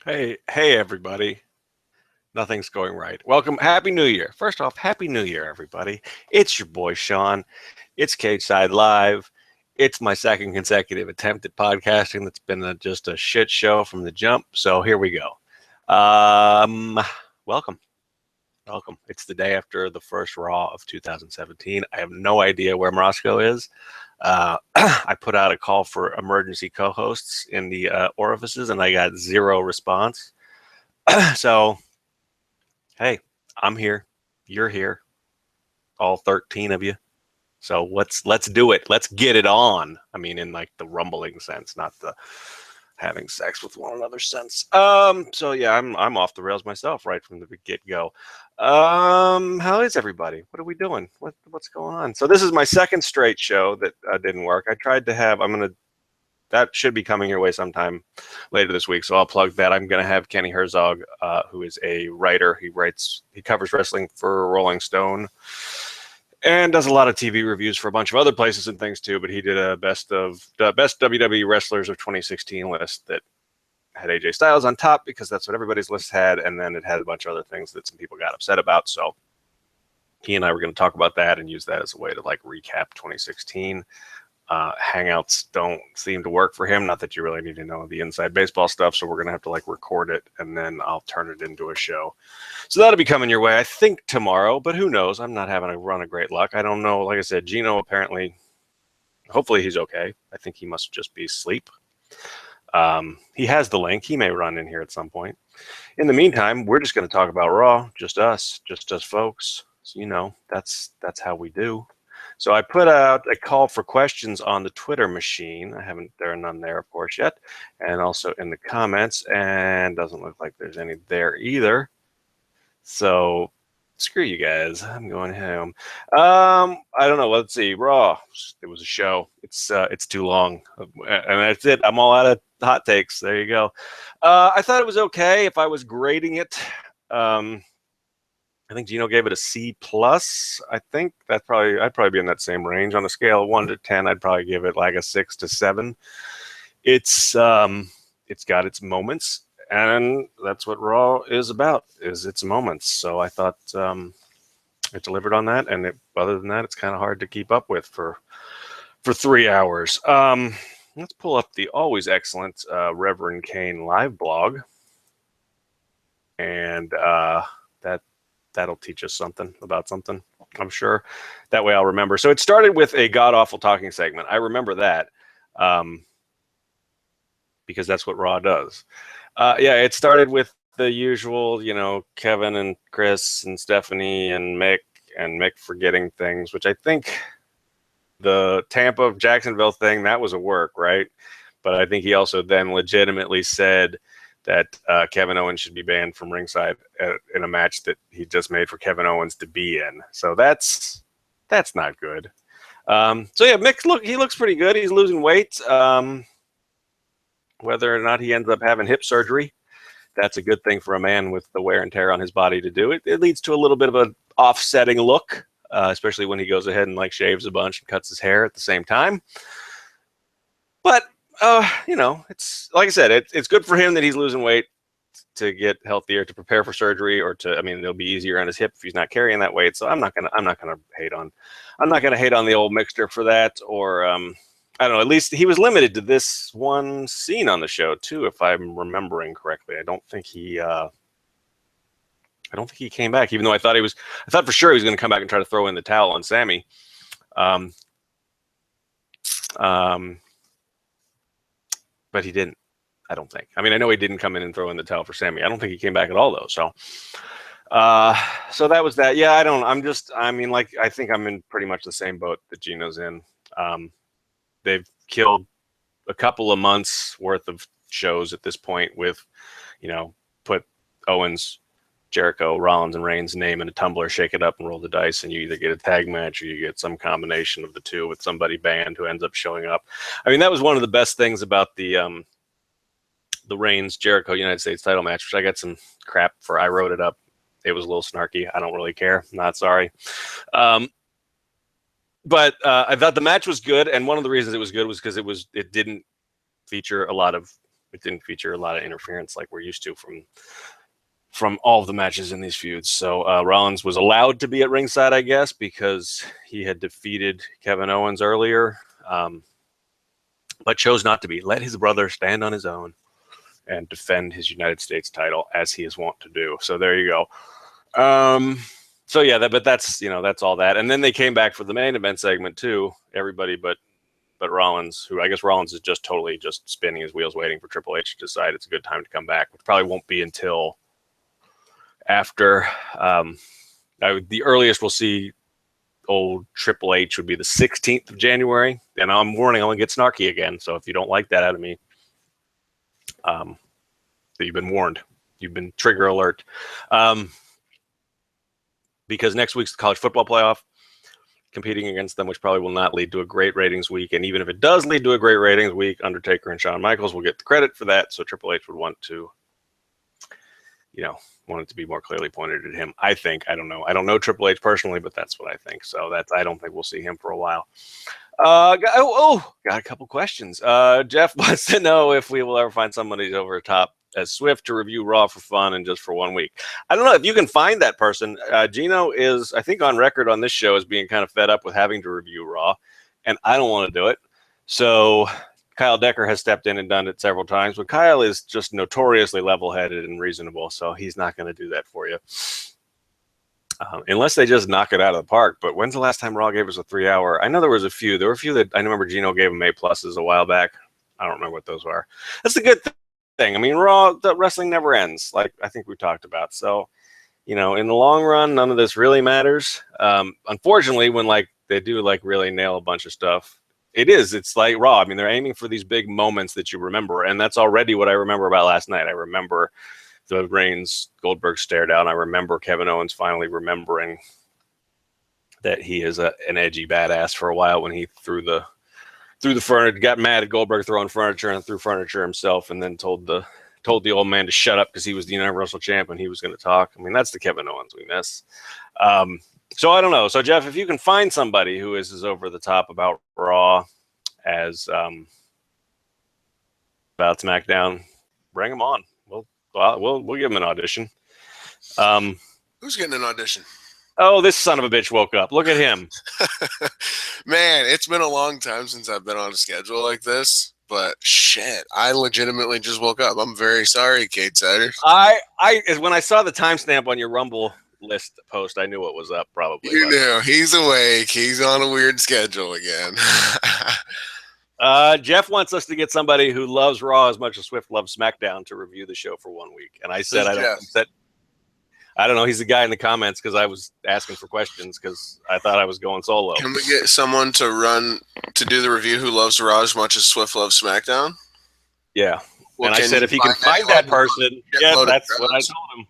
Hey, everybody. Nothing's going right. Welcome. Happy New Year. First off, Happy New Year, everybody. It's your boy, Sean. It's Cage Side Live. It's my second consecutive attempt at podcasting that's been just a shit show from the jump. So here we go. Um, welcome. Welcome. It's the day after the first Raw of 2017. I have no idea where Moscow is. I put out a call for emergency co-hosts in the orifices, and I got zero response. So hey, I'm here. You're here. All 13 of you. So let's do it. Let's get it on. I mean, in like the rumbling sense, not the having sex with one another sense. So yeah, I'm off the rails myself right from the get go. How is everybody? What are we doing? What's going on? So this is my second straight show that didn't work. I tried to have. That should be coming your way sometime later this week. So I'll plug that. I'm going to have Kenny Herzog, who is a writer. He covers wrestling for Rolling Stone and does a lot of TV reviews for a bunch of other places and things too. But he did a best WWE wrestlers of 2016 list that had AJ Styles on top because that's what everybody's list had. And then it had a bunch of other things that some people got upset about. So he and I were going to talk about that and use that as a way to like recap 2016. Hangouts don't seem to work for him. Not that you really need to know the inside baseball stuff, so we're gonna have to like record it and then I'll turn it into a show. So that'll be coming your way, I think tomorrow, but who knows? I'm not having a run of great luck. I don't know. Like I said, Gino apparently, hopefully he's okay. I think he must just be asleep. He has the link. He may run in here at some point. In the meantime, we're just going to talk about Raw, just us folks. So, you know, that's how we do. So I put out a call for questions on the Twitter machine. There are none there, of course, yet. And also in the comments, and doesn't look like there's any there either. So screw you guys. I'm going home. I don't know. Let's see. Raw. It was a show. It's too long. And that's it. I'm all out of hot takes. There you go. I thought it was okay if I was grading it. I think Gino gave it a C plus. I think I'd probably be in that same range on a scale of 1 to 10. I'd probably give it like a 6 to 7. It's got its moments, and that's what Raw is about, is its moments. So I thought it delivered on that, and other than that, it's kind of hard to keep up with for 3 hours. Let's pull up the always excellent Reverend Kane live blog, and that'll teach us something about something, I'm sure. That way I'll remember. So it started with a god-awful talking segment. I remember that because that's what Raw does. Yeah, it started with the usual, you know, Kevin and Chris and Stephanie and Mick forgetting things, which I think the Tampa Jacksonville thing, that was a work, right? But I think he also then legitimately said that Kevin Owens should be banned from ringside in a match that he just made for Kevin Owens to be in. So that's not good. So yeah, Mick, he looks pretty good. He's losing weight. Whether or not he ends up having hip surgery, that's a good thing for a man with the wear and tear on his body to do. It leads to a little bit of an offsetting look, especially when he goes ahead and like shaves a bunch and cuts his hair at the same time. But you know, it's like I said, it's good for him that he's losing weight to get healthier, to prepare for surgery, or I mean, it'll be easier on his hip if he's not carrying that weight. So I'm not gonna hate on the old mixture for that. Or I don't know. At least he was limited to this one scene on the show too, if I'm remembering correctly. I don't think he came back, even though I thought for sure he was going to come back and try to throw in the towel on Sammy. But he didn't, I don't think. I mean, I know he didn't come in and throw in the towel for Sammy. I don't think he came back at all, though. So that was that. Yeah, I think I'm in pretty much the same boat that Gino's in. They've killed a couple of months worth of shows at this point with, you know, put Owens, Jericho, Rollins, and Reigns' name in a tumbler, shake it up, and roll the dice, and you either get a tag match or you get some combination of the two with somebody banned who ends up showing up. I mean, that was one of the best things about the Reigns Jericho United States title match, which I got some crap for. I wrote it up. It was a little snarky. I don't really care. Not sorry. But I thought the match was good, and one of the reasons it was good was because it didn't feature a lot of It didn't feature a lot of interference like we're used to from all of the matches in these feuds. So Rollins was allowed to be at ringside, I guess, because he had defeated Kevin Owens earlier, but chose not to be. Let his brother stand on his own and defend his United States title as he is wont to do. So there you go. So yeah, but that's that's all that. And then they came back for the main event segment too. Everybody but Rollins, who I guess Rollins is just totally just spinning his wheels, waiting for Triple H to decide it's a good time to come back, which probably won't be until after the earliest we'll see old Triple H would be the 16th of January. And I'm warning, I'm gonna get snarky again. So if you don't like that out of me, you've been warned. You've been trigger alert. Because next week's the college football playoff, competing against them, which probably will not lead to a great ratings week. And even if it does lead to a great ratings week, Undertaker and Shawn Michaels will get the credit for that. So Triple H would want to, want it to be more clearly pointed at him. I think. I don't know. I don't know Triple H personally, but that's what I think. So I don't think we'll see him for a while. Got a couple questions. Jeff wants to know if we will ever find somebody over the top as Swift to review Raw for fun and just for 1 week. I don't know if you can find that person. Gino is, I think, on record on this show as being kind of fed up with having to review Raw, and I don't want to do it. So Kyle Decker has stepped in and done it several times, but Kyle is just notoriously level-headed and reasonable, so he's not going to do that for you. Unless they just knock it out of the park. But when's the last time Raw gave us a 3-hour? I know there were a few that I remember Gino gave them A+s a while back. I don't remember what those were. That's the good thing. I mean, Raw, the wrestling never ends, like I think we talked about. So, in the long run, none of this really matters. Unfortunately, when they do really nail a bunch of stuff, it's like Raw. I mean, they're aiming for these big moments that you remember, and that's already what I remember about last night. I remember the Reigns Goldberg stare down. I remember Kevin Owens finally remembering that he is an edgy badass for a while when he threw the furniture, got mad at Goldberg throwing furniture and threw furniture himself, and then told the old man to shut up because he was the Universal Champ and he was going to talk. I mean, that's the Kevin Owens we miss. So I don't know. So Jeff, if you can find somebody who is as over the top about Raw as about SmackDown, bring them on. We'll give him an audition. Who's getting an audition? Oh, this son of a bitch woke up. Look at him. Man, it's been a long time since I've been on a schedule like this, but shit, I legitimately just woke up. I'm very sorry, Kate Sider. When I saw the timestamp on your Rumble list post, I knew what was up probably. You knew. He's awake. He's on a weird schedule again. Jeff wants us to get somebody who loves Raw as much as Swift loves SmackDown to review the show for 1 week. And I said, I don't know. He's the guy in the comments because I was asking for questions because I thought I was going solo. Can we get someone to do the review who loves Raw as much as Swift loves SmackDown? Yeah. Well, and I said, if he can find that person, yeah, that's what I told him.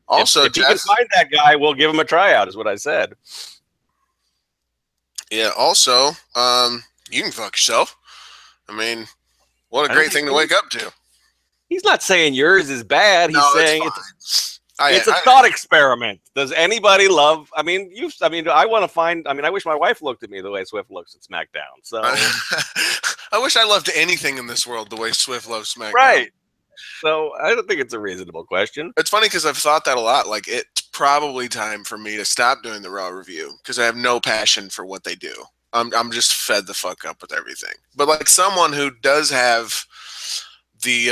Also, if he can find that guy, we'll give him a tryout, is what I said. Yeah. Also, you can fuck yourself. I mean, what a great thing to wake up to. He's not saying yours is bad. He's saying it's a thought experiment. Does anybody love? I I want to find. I wish my wife looked at me the way Swift looks at SmackDown. So I wish I loved anything in this world the way Swift loves SmackDown. Right. So I don't think it's a reasonable question. It's funny because I've thought that a lot. Like, it's probably time for me to stop doing the Raw review because I have no passion for what they do. I'm just fed the fuck up with everything. But like someone who does have the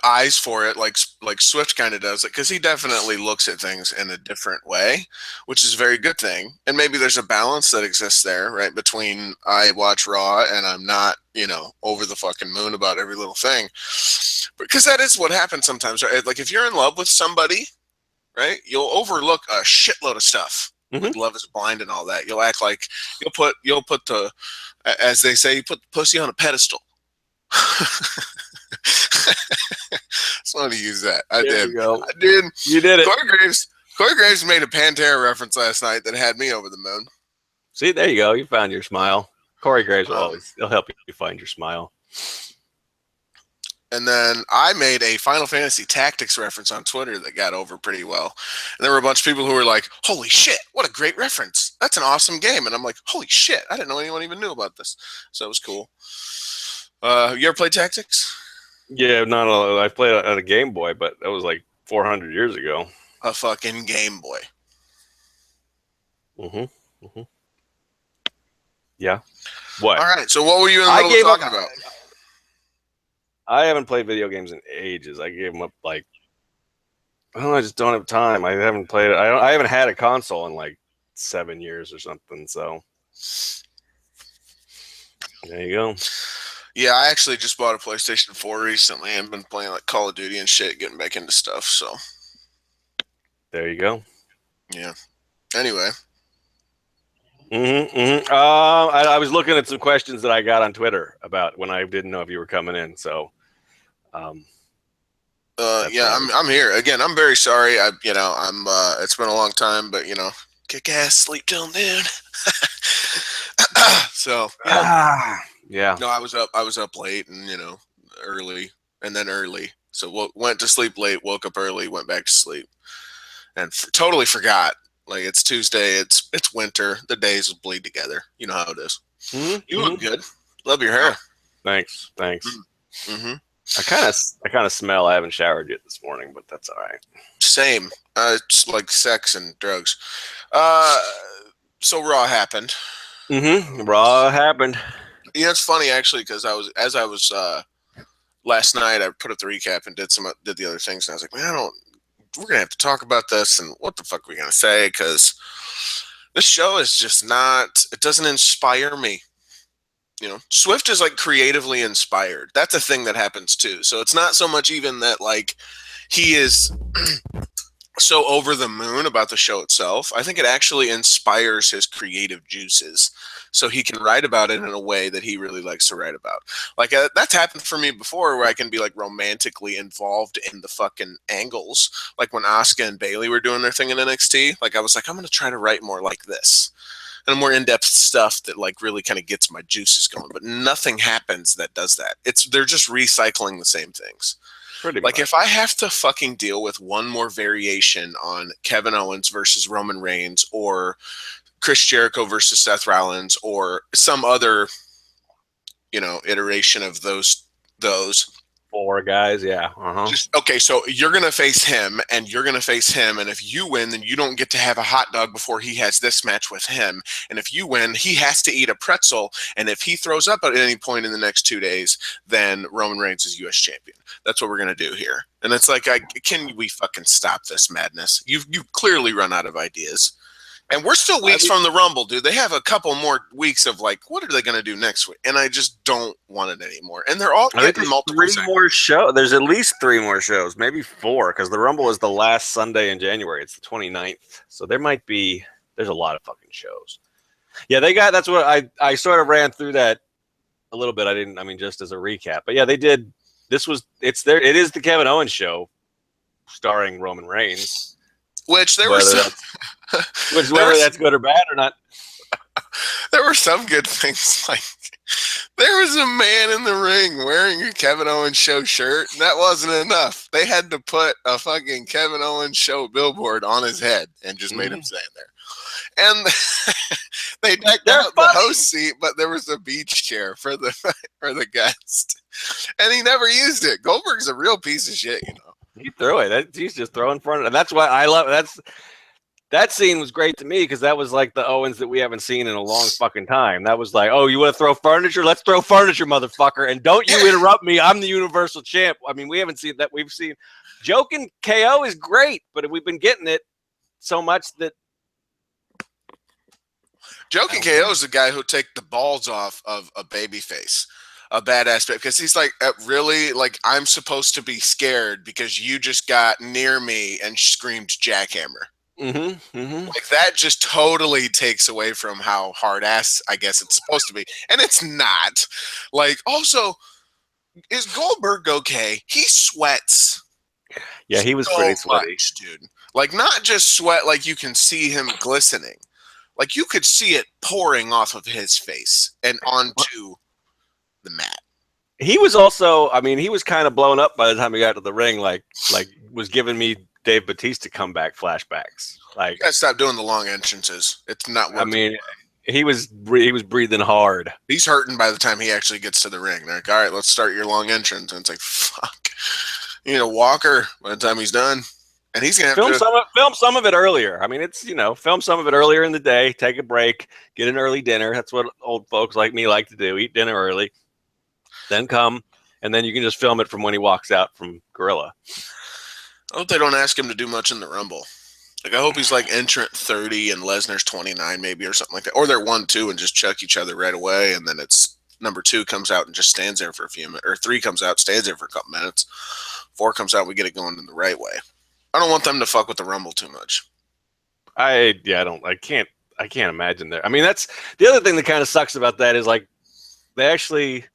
eyes for it, like Swift kind of does it, because he definitely looks at things in a different way, which is a very good thing. And maybe there's a balance that exists there, right, between I watch Raw and I'm not, over the fucking moon about every little thing. Because that is what happens sometimes, right? Like if you're in love with somebody, right, you'll overlook a shitload of stuff. Mm-hmm. Like Love is Blind and all that. You'll act like you'll put the, as they say, you put the pussy on a pedestal. Just wanted to use that. I did. You did it. Corey Graves made a Pantera reference last night that had me over the moon. See, there you go. You found your smile. Corey Graves he'll help you find your smile. And then I made a Final Fantasy Tactics reference on Twitter that got over pretty well. And there were a bunch of people who were like, holy shit, what a great reference. That's an awesome game. And I'm like, holy shit, I didn't know anyone even knew about this. So it was cool. You ever play Tactics? Yeah, not a, I played it on a Game Boy, but that was like 400 years ago. A fucking Game Boy. Mm-hmm. Mm-hmm. Yeah. What? All right. So what were you in the I middle of gave up. talking about? I haven't played video games in ages. I gave them up like, oh, I just don't have time. I haven't played it. I haven't had a console in like 7 years or something. So there you go. Yeah, I actually just bought a PlayStation 4 recently and been playing like Call of Duty and shit, getting back into stuff. So There you go. yeah. Anyway. Mm-hmm, mm-hmm. I was looking at some questions that I got on Twitter about when I didn't know if you were coming in. So, Yeah, I'm here again. I'm very sorry. I'm it's been a long time, but kick ass, sleep till noon. So yeah. no, I was up late and early and then early. So went to sleep late, woke up early, went back to sleep, and totally forgot. Like it's Tuesday, it's winter. The days will bleed together. You know how it is. Mm-hmm. You look good. Love your hair. Thanks. Mm-hmm. I kind of smell. I haven't showered yet this morning, but that's all right. Same. It's like sex and drugs. So Raw happened. Mm-hmm. Raw happened. Yeah, it's funny actually because I was last night. I put up the recap and did the other things, and I was like, man, we're gonna have to talk about this, and what the fuck are we gonna say? Because this show is just not. It doesn't inspire me. Swift is like creatively inspired. That's a thing that happens too. So it's not so much even that like he is so over the moon about the show itself. I think it actually inspires his creative juices so he can write about it in a way that he really likes to write about. Like that's happened for me before where I can be like romantically involved in the fucking angles. Like when Asuka and Bailey were doing their thing in NXT, like I was like, I'm going to try to write more like this. And more in-depth stuff that like really kind of gets my juices going, but nothing happens that does that. They're just recycling the same things. Pretty like much. If I have to fucking deal with one more variation on Kevin Owens versus Roman Reigns or Chris Jericho versus Seth Rollins or some other, iteration of those 4 guys, yeah. okay, so you're going to face him and you're going to face him. And if you win, then you don't get to have a hot dog before he has this match with him. And if you win, he has to eat a pretzel. And if he throws up at any point in the next 2 days, then Roman Reigns is U.S. champion. That's what we're going to do here. And it's like, can we fucking stop this madness? You've clearly run out of ideas. And we're still weeks from the Rumble, dude. They have a couple more weeks of like, what are they going to do next week? And I just don't want it anymore. And they're all getting multiple more shows. There's at least 3 more shows, maybe 4, because the Rumble is the last Sunday in January. It's the 29th. So there's a lot of fucking shows. Yeah, that's what I sort of ran through that a little bit. Just as a recap. But yeah, they did. It is the Kevin Owens show starring Roman Reigns. Which there were some... whether that's good or bad or not. There were some good things. Like there was a man in the ring wearing a Kevin Owens show shirt, and that wasn't enough. They had to put a fucking Kevin Owens show billboard on his head and just made him stand there. And they decked out the host seat, but there was a beach chair for the guest, and he never used it. Goldberg's a real piece of shit, He threw it. He's just throwing front, and that's why I love it. That scene was great to me because that was like the Owens that we haven't seen in a long fucking time. That was like, oh, you want to throw furniture? Let's throw furniture, motherfucker. And don't you interrupt me. I'm the Universal Champ. I mean, we haven't seen that. We've seen joking KO is great, but we've been getting it so much that. Joking KO is the guy who'll take the balls off of a babyface. A bad aspect because he's like, really, like I'm supposed to be scared because you just got near me and screamed jackhammer. Like that just totally takes away from how hard ass I guess it's supposed to be, and it's not. Like, also, is Goldberg okay? He sweats. Yeah, he was pretty sweaty, dude. Like, not just sweat, like you can see him glistening. Like you could see it pouring off of his face and onto the mat. He was also, he was kind of blown up by the time he got to the ring. Like was giving me Dave Bautista comeback flashbacks. Like, you gotta stop doing the long entrances. It's not working. He was breathing hard. He's hurting by the time he actually gets to the ring. They're like, all right, let's start your long entrance. And it's like, fuck. You need a walker by the time he's done. And he's going to have to film some of it earlier. I mean, it's, film some of it earlier in the day, take a break, get an early dinner. That's what old folks like me like to do. Eat dinner early, then come, and then you can just film it from when he walks out from Gorilla. I hope they don't ask him to do much in the Rumble. Like, I hope he's like entrant 30 and Lesnar's 29 maybe or something like that. Or they're 1-2 and just chuck each other right away. And then it's number 2 comes out and just stands there for a few minutes. Or 3 comes out, stands there for a couple minutes. 4 comes out, we get it going in the right way. I don't want them to fuck with the Rumble too much. I can't imagine that. I mean, that's the other thing that kind of sucks about that is like they actually,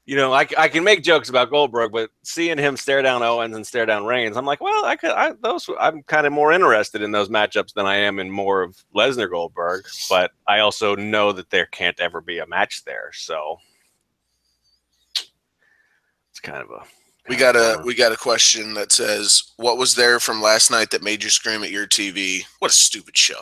I can make jokes about Goldberg, but seeing him stare down Owens and stare down Reigns, I'm like, well, I'm kind of more interested in those matchups than I am in more of Lesnar Goldberg. But I also know that there can't ever be a match there, so it's kind of a. We got a question that says, "What was there from last night that made you scream at your TV?" What a stupid show.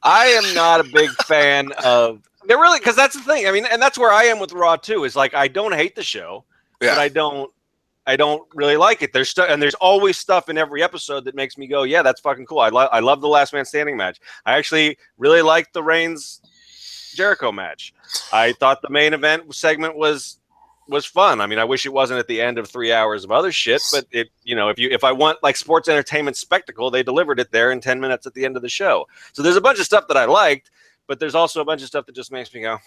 I am not a big fan of. They're really, because that's the thing. I mean, and that's where I am with Raw too. Is like I don't hate the show, but I don't really like it. There's always stuff in every episode that makes me go, yeah, that's fucking cool. I love the Last Man Standing match. I actually really liked the Reigns Jericho match. I thought the main event segment was fun. I mean, I wish it wasn't at the end of 3 hours of other shit, but if I want like sports entertainment spectacle, they delivered it there in 10 minutes at the end of the show. So there's a bunch of stuff that I liked, but there's also a bunch of stuff that just makes me go,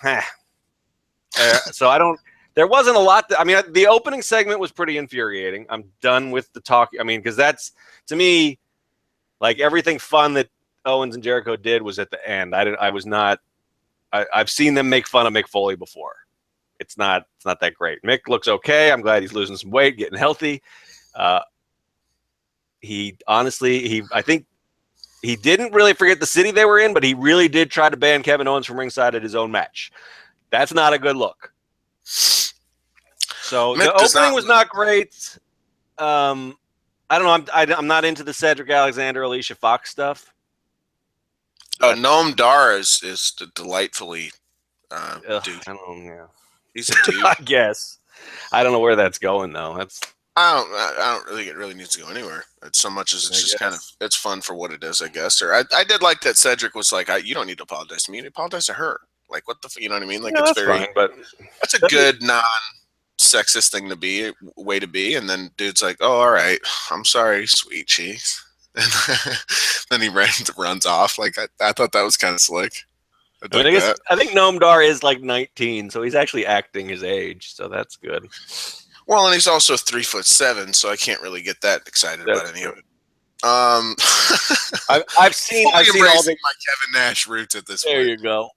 so I don't. There wasn't a lot. The opening segment was pretty infuriating. I'm done with the talk. I mean, because that's, to me, like everything fun that Owens and Jericho did was at the end. I've seen them make fun of Mick Foley before. It's not that great. Mick looks okay. I'm glad he's losing some weight, getting healthy. I think he didn't really forget the city they were in, but he really did try to ban Kevin Owens from ringside at his own match. That's not a good look. So Mick, the opening was not great. I don't know. I'm not into the Cedric Alexander, Alicia Fox stuff. Noam Dar is delightfully dude. I don't know. Yeah. He's a dude. I guess. I don't know where that's going though. I don't really think it really needs to go anywhere. It's so much as it's just kind of, it's fun for what it is, I guess. Or I did like that Cedric was like, you don't need to apologize to me. You need to apologize to her. Like, what the, you know what I mean? Like, yeah, it's that's very, fine, but that's a good non-sexist thing to be, way to be. And then dude's like, oh, all right, I'm sorry, sweet cheeks. And then he runs off. Like, I thought that was kind of slick. I think Noam Dar is like 19, so he's actually acting his age, so that's good. Well, and he's also 3'7", so I can't really get that excited about any of it. I've seen all the my Kevin Nash roots at this point. There you go.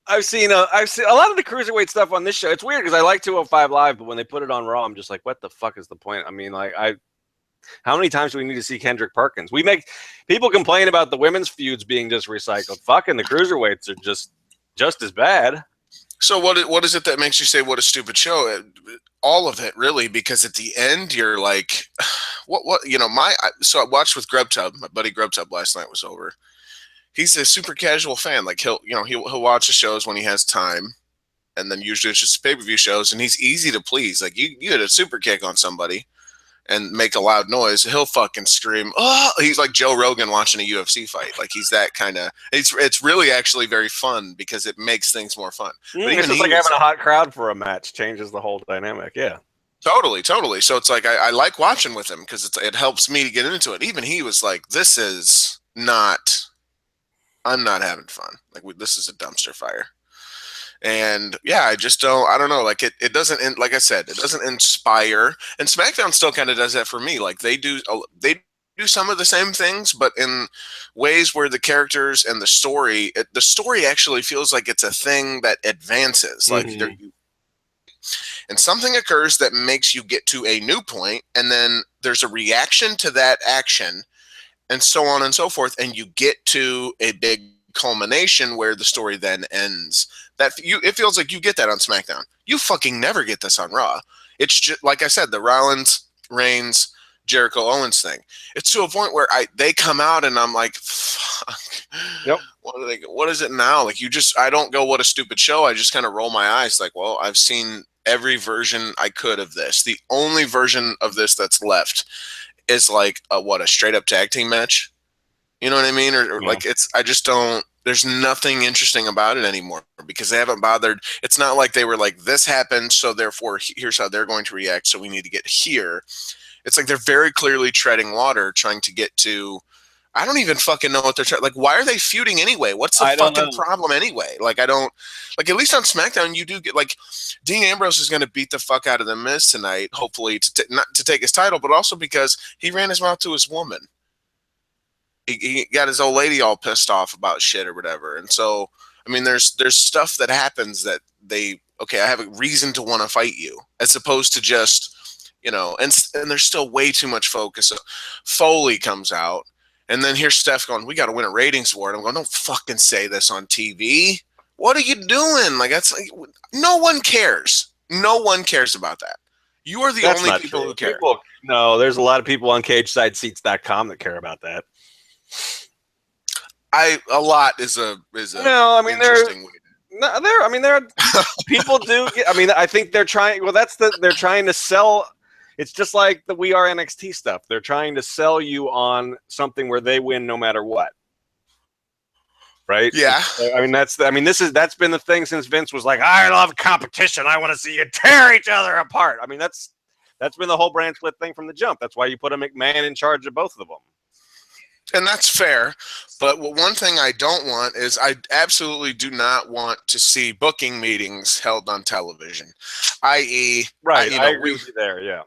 I've seen a lot of the cruiserweight stuff on this show. It's weird because I like 205 Live, but when they put it on Raw, I'm just like, what the fuck is the point? I mean, like, how many times do we need to see Kendrick Perkins? People complain about the women's feuds being just recycled. Fucking the cruiserweights are just as bad. So what is it that makes you say what a stupid show? All of it, really, because at the end you're like, what? So I watched with Grubtub. My buddy Grubtub last night was over. He's a super casual fan. Like he'll watch the shows when he has time, and then usually it's just pay-per-view shows. And he's easy to please. Like you hit a super kick on somebody and make a loud noise, he'll fucking scream. Oh, he's like Joe Rogan watching a UFC fight. Like he's that kind of. It's really actually very fun because it makes things more fun. It's just like having a hot crowd for a match changes the whole dynamic. Yeah. Totally. So it's like I like watching with him because it helps me to get into it. Even he was like, "This is not. I'm not having fun. Like this is a dumpster fire." And yeah, I don't know. Like it doesn't, like I said, it doesn't inspire. And SmackDown still kind of does that for me. Like they do some of the same things, but in ways where the characters and the story actually feels like it's a thing that advances. Like and something occurs that makes you get to a new point, and then there's a reaction to that action, and so on and so forth, and you get to a big culmination where the story then ends. It feels like you get that on SmackDown. You fucking never get this on Raw. It's just like I said, the Rollins, Reigns, Jericho Owens thing. It's to a point where they come out and I'm like, fuck. Yep. What is it now? Like I don't go, what a stupid show. I just kind of roll my eyes like, well, I've seen every version I could of this. The only version of this that's left is like a straight up tag team match. You know what I mean? Or like I just don't, there's nothing interesting about it anymore because they haven't bothered. It's not like they were like, this happened, so therefore here's how they're going to react, so we need to get here. It's like they're very clearly treading water, trying to get to, I don't even fucking know what they're trying. Like, why are they feuding anyway? What's the fucking problem anyway? Like, I don't, like, at least on SmackDown, you do get, like, Dean Ambrose is going to beat the fuck out of The Miz tonight, hopefully, not to take his title, but also because he ran his mouth to his woman. He got his old lady all pissed off about shit or whatever. And so, I mean, there's stuff that happens that I have a reason to want to fight you, as opposed to just, you know, and there's still way too much focus. So Foley comes out, and then here's Steph going, we got to win a ratings war. And I'm going, don't fucking say this on TV. What are you doing? Like, that's like, no one cares. No one cares about that. You are the only people who care. No, there's a lot of people on CageSideSeats.com that care about that. A lot is a no, I mean interesting there are people do get, I mean, I think they're trying, well, they're trying to sell. It's just like the We Are NXT stuff. They're trying to sell you on something where they win no matter what. Right? Yeah. I mean, that's been the thing since Vince was like, I love competition. I want to see you tear each other apart. I mean, that's been the whole brand split thing from the jump. That's why you put a McMahon in charge of both of them. And that's fair. But one thing I don't want is I absolutely do not want to see booking meetings held on television, i.e. Right, I agree with you there, yeah.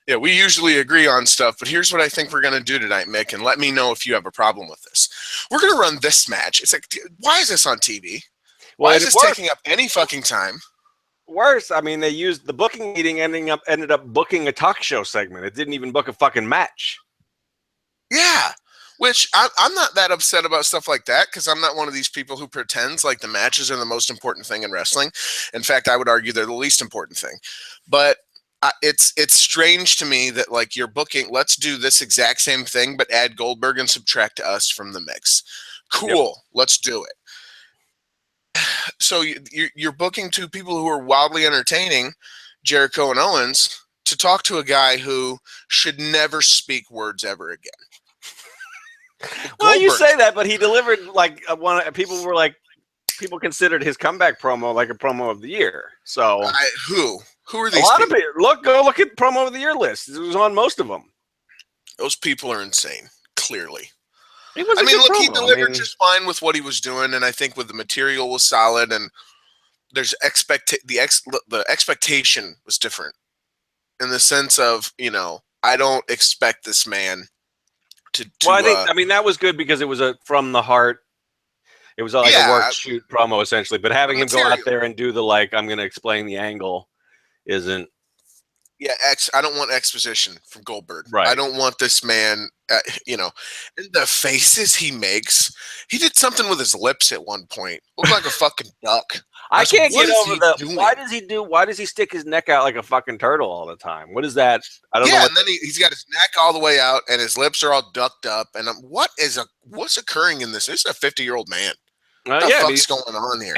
Yeah, we usually agree on stuff, but here's what I think we're going to do tonight, Mick, and let me know if you have a problem with this. We're going to run this match. It's like, why is this on TV? Why is this taking up any fucking time? Worse, I mean, they used the booking meeting ended up booking a talk show segment. It didn't even book a fucking match. Yeah. Which I'm not that upset about stuff like that because I'm not one of these people who pretends like the matches are the most important thing in wrestling. In fact, I would argue they're the least important thing. But it's strange to me that like you're booking, let's do this exact same thing, but add Goldberg and subtract us from the mix. Cool, yep. Let's do it. So you're booking two people who are wildly entertaining, Jericho and Owens, to talk to a guy who should never speak words ever again. Well, Goldberg. You say that, but he delivered like people considered his comeback promo like a promo of the year. So who are these? A lot of people. Go look at promo of the year list. It was on most of them. Those people are insane. Clearly, he he delivered just fine with what he was doing, and I think with the material was solid, and there's the expectation was different in the sense of, you know, I don't expect this man. Well, I think that was good because it was from the heart. It was like a work shoot promo essentially, but having him go out there and do the I'm going to explain the angle isn't. Yeah, I don't want exposition from Goldberg. Right. I don't want this man. You know, the faces he makes. He did something with his lips at one point. Looked like a fucking duck. I can't get over that. Why does he stick his neck out like a fucking turtle all the time? What is that? I don't know. Yeah, and then he's got his neck all the way out, and his lips are all ducked up. And what's occurring in this? This is a 50-year-old man. What the fuck's going on here?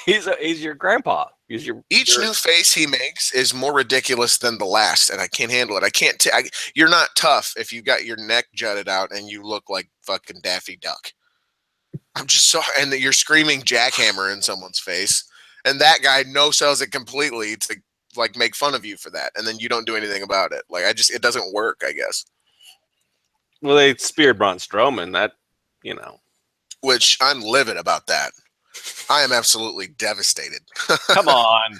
He's your grandpa. Each new face he makes is more ridiculous than the last, and I can't handle it. You're not tough if you got your neck jutted out and you look like fucking Daffy Duck. I'm just so, and you're screaming jackhammer in someone's face, and that guy no-sells it completely to like make fun of you for that, and then you don't do anything about it. Like it doesn't work, I guess. Well, they speared Braun Strowman. That, you know, which I'm livid about that. I am absolutely devastated. Come on.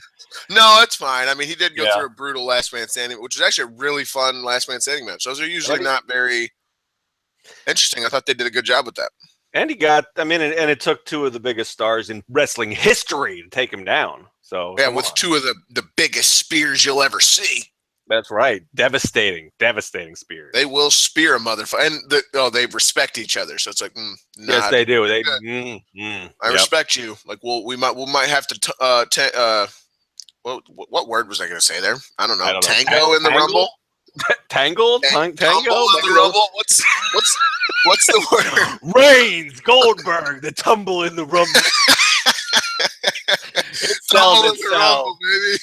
No, it's fine. I mean, he did go through a brutal last man standing, which is actually a really fun last man standing match. Those are usually not very interesting. I thought they did a good job with that. And he got, and it took two of the biggest stars in wrestling history to take him down. So yeah, with two of the biggest spears you'll ever see. That's right. Devastating spears. They will spear a motherfucker. And they respect each other. So it's like, yes, they do. I respect you. Like, we might have to, what word was I going to say there? I don't know. Tango in the Rumble? Tangled? Tumble Tango? in the rubble. What's the word? Reigns, Goldberg, the tumble in the rumble. It sells Tumble in the rumble, itself. baby.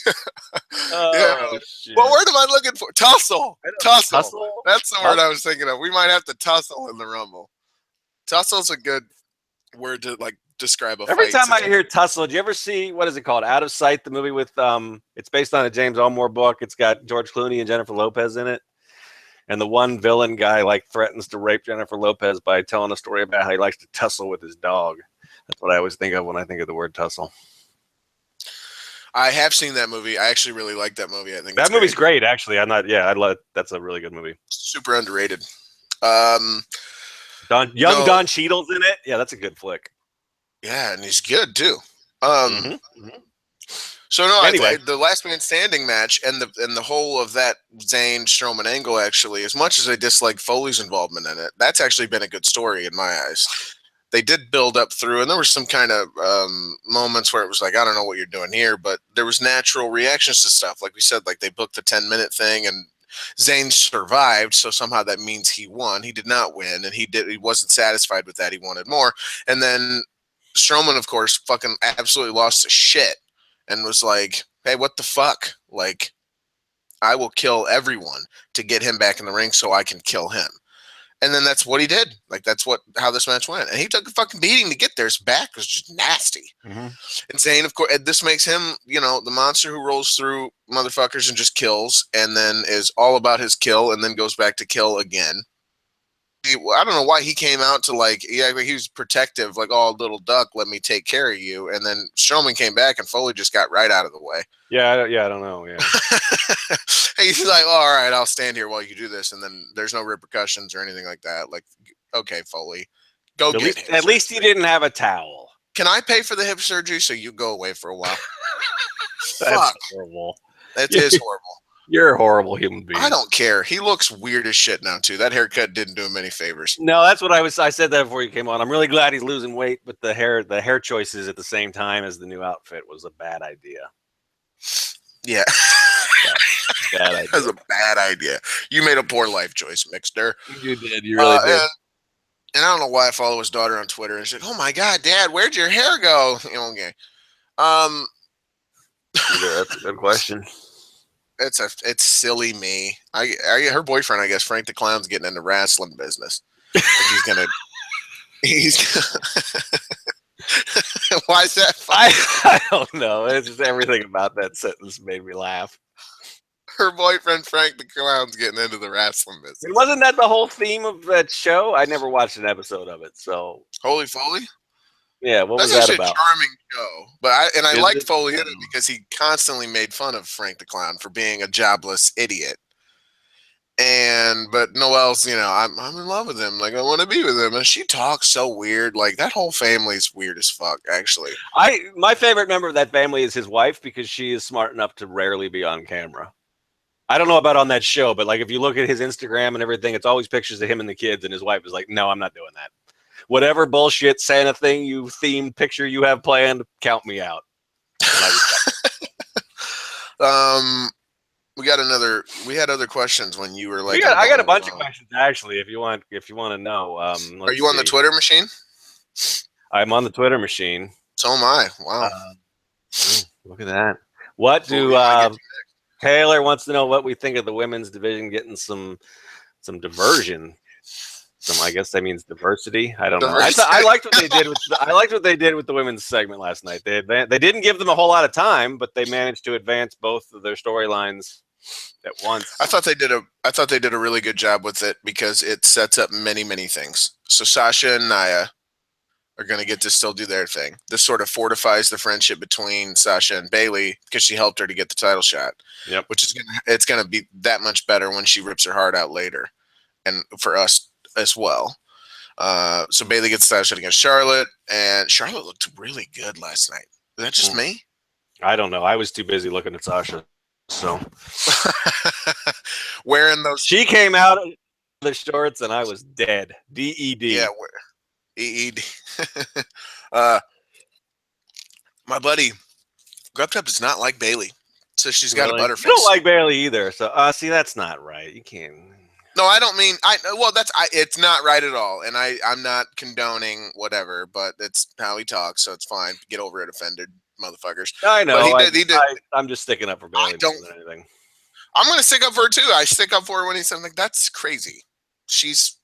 Oh, Yeah. shit. What word am I looking for? Tussle. Tussle. Tussle? That's the word I was thinking of. We might have to tussle in the rumble. Tussle's a good word to like describe a Every fight. time I hear tussle, do you ever see, what is it called? Out of Sight, the movie with it's based on a James Elmore book. It's got George Clooney and Jennifer Lopez in it. And the one villain guy like threatens to rape Jennifer Lopez by telling a story about how he likes to tussle with his dog. That's what I always think of when I think of the word tussle. I have seen that movie. I actually really like that movie. I think that movie's great, actually. I love. That's a really good movie. Super underrated. Don Cheadle's in it. Yeah, that's a good flick. Yeah, and he's good too. Mm-hmm. So no, anyway, the last man standing match and the whole of that Zayn Strowman angle, actually, as much as I dislike Foley's involvement in it, that's actually been a good story in my eyes. They did build up through, and there were some kind of moments where it was like, I don't know what you're doing here, but there was natural reactions to stuff. Like we said, like they booked the 10-minute thing, and Zayn survived, so somehow that means he won. He did not win, and he wasn't satisfied with that. He wanted more. And then Strowman, of course, fucking absolutely lost his shit and was like, hey, what the fuck? Like, I will kill everyone to get him back in the ring so I can kill him. And then that's what he did. Like, that's how this match went. And he took a fucking beating to get there. His back was just nasty. Mm-hmm. And Zayn, of course, this makes him, the monster who rolls through motherfuckers and just kills, and then is all about his kill, and then goes back to kill again. I don't know why he came out to he was protective, like, oh, little duck, let me take care of you. And then Strowman came back and Foley just got right out of the way. Yeah, I don't know. Yeah. He's like, oh, all right, I'll stand here while you do this. And then there's no repercussions or anything like that. Like, okay, Foley, go get him. At least he didn't have a towel. Can I pay for the hip surgery so you go away for a while? That's horrible. That is horrible. You're a horrible human being. I don't care. He looks weird as shit now, too. That haircut didn't do him any favors. No, that's what I said that before you came on. I'm really glad he's losing weight, but the hair choices at the same time as the new outfit was a bad idea. Yeah. Bad idea. That was a bad idea. You made a poor life choice, Mixter. You did. You really did. And I don't know why I follow his daughter on Twitter. And she's like, oh, my God, Dad, where'd your hair go? Okay. That's a good question. It's silly me. Her boyfriend, I guess, Frank the Clown's getting into wrestling business. He's why is that funny? I don't know. It's just everything about that sentence made me laugh. Her boyfriend Frank the Clown's getting into the wrestling business. And wasn't that the whole theme of that show? I never watched an episode of it, so Holy Foley? Yeah, what That's was that about? A charming show, but I liked Foley in it because he constantly made fun of Frank the Clown for being a jobless idiot. But Noelle's, I'm in love with him. Like, I want to be with him, and she talks so weird. Like, that whole family's weird as fuck. Actually, my favorite member of that family is his wife because she is smart enough to rarely be on camera. I don't know about on that show, but like if you look at his Instagram and everything, it's always pictures of him and the kids, and his wife is like, "No, I'm not doing that." Whatever bullshit Santa thing themed picture you have planned, count me out. We had other questions when you were like, I got a bunch of questions actually. If you want to know, are you on the Twitter machine? I'm on the Twitter machine. So am I. Wow. Look at that. What do Taylor wants to know what we think of the women's division getting some diversion. I guess that means diversity. I don't know. I liked what they did with. I liked what they did with the women's segment last night. They didn't give them a whole lot of time, but they managed to advance both of their storylines at once. I thought they did a really good job with it because it sets up many things. So Sasha and Nia are going to get to still do their thing. This sort of fortifies the friendship between Sasha and Bayley because she helped her to get the title shot. Yep. Which is it's going to be that much better when she rips her heart out later, and for us as well. So Bayley gets the title shot against Charlotte, and Charlotte looked really good last night. Is that just me? I don't know. I was too busy looking at Sasha. So wearing those, she came out of the shorts, and I was dead. DED. Yeah, EED. My buddy Grub does not like Bayley. So she's got a Really? You don't butterface. like Bailey either. So, see, that's not right. You can't. No, I don't mean it's not right at all, and I'm not condoning whatever, but it's how he talks, so it's fine. Get over it, offended motherfuckers. I But know. he did. I'm just sticking up for I Bailey more don't. than anything. I'm gonna stick up for her too. I stick up for her when he said like that's crazy. She's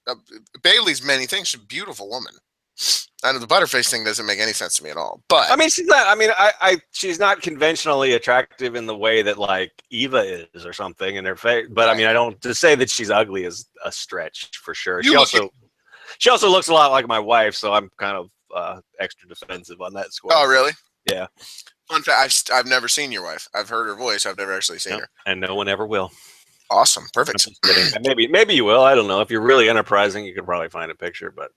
Bailey's many things. She's a beautiful woman. I know the butterface thing doesn't make any sense to me at all. But I mean, she's not. I mean, she's not conventionally attractive in the way that like Eva is or something in her face. But right. I mean, I don't to say that she's ugly is a stretch for sure. You She also looks a lot like my wife, so I'm kind of extra defensive on that score. Oh, really? Yeah. Fun fact: I've never seen your wife. I've heard her voice. I've never actually seen her. And no one ever will. Awesome, perfect. Maybe you will. I don't know. If you're really enterprising, you could probably find a picture, but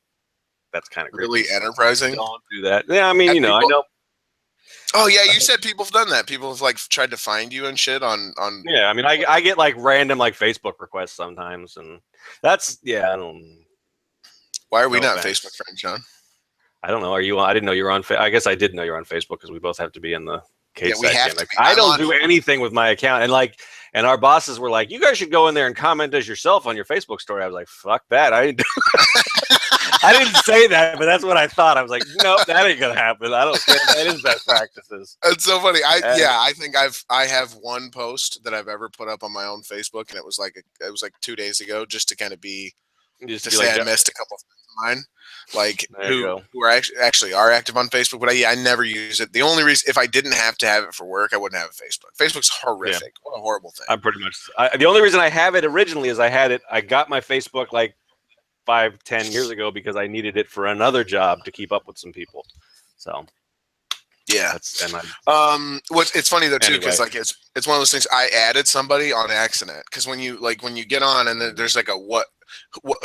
that's kind of really enterprising. Don't do that. Yeah, I mean, I know. Oh yeah, you said people have done that. People have like tried to find you and shit on. Yeah, I mean, I get like random like Facebook requests sometimes, and that's I don't. Why are we not Facebook friends, John? I don't know. Are you? I didn't know you were on. I guess I did know you're on Facebook because we both have to be in the we have to be. I don't do anything with my account, and our bosses were like, "You guys should go in there and comment as yourself on your Facebook story." I was like, "Fuck that!" I didn't. I didn't say that, but that's what I thought. I was like, "Nope, that ain't gonna happen." I don't think that is best practices. It's so funny. I think I have one post that I've ever put up on my own Facebook, and it was like 2 days ago, just to kind of be to say I missed a couple of friends of mine, like who are actually are active on Facebook. But I never use it. The only reason, if I didn't have to have it for work, I wouldn't have a Facebook. Facebook's horrific. Yeah. What a horrible thing. I'm pretty much. The only reason I have it originally is I got my Facebook like 5-10 years ago because I needed it for another job to keep up with some people. So yeah, it's funny though too, because like it's one of those things. I added somebody on accident because when you get on and then there's like a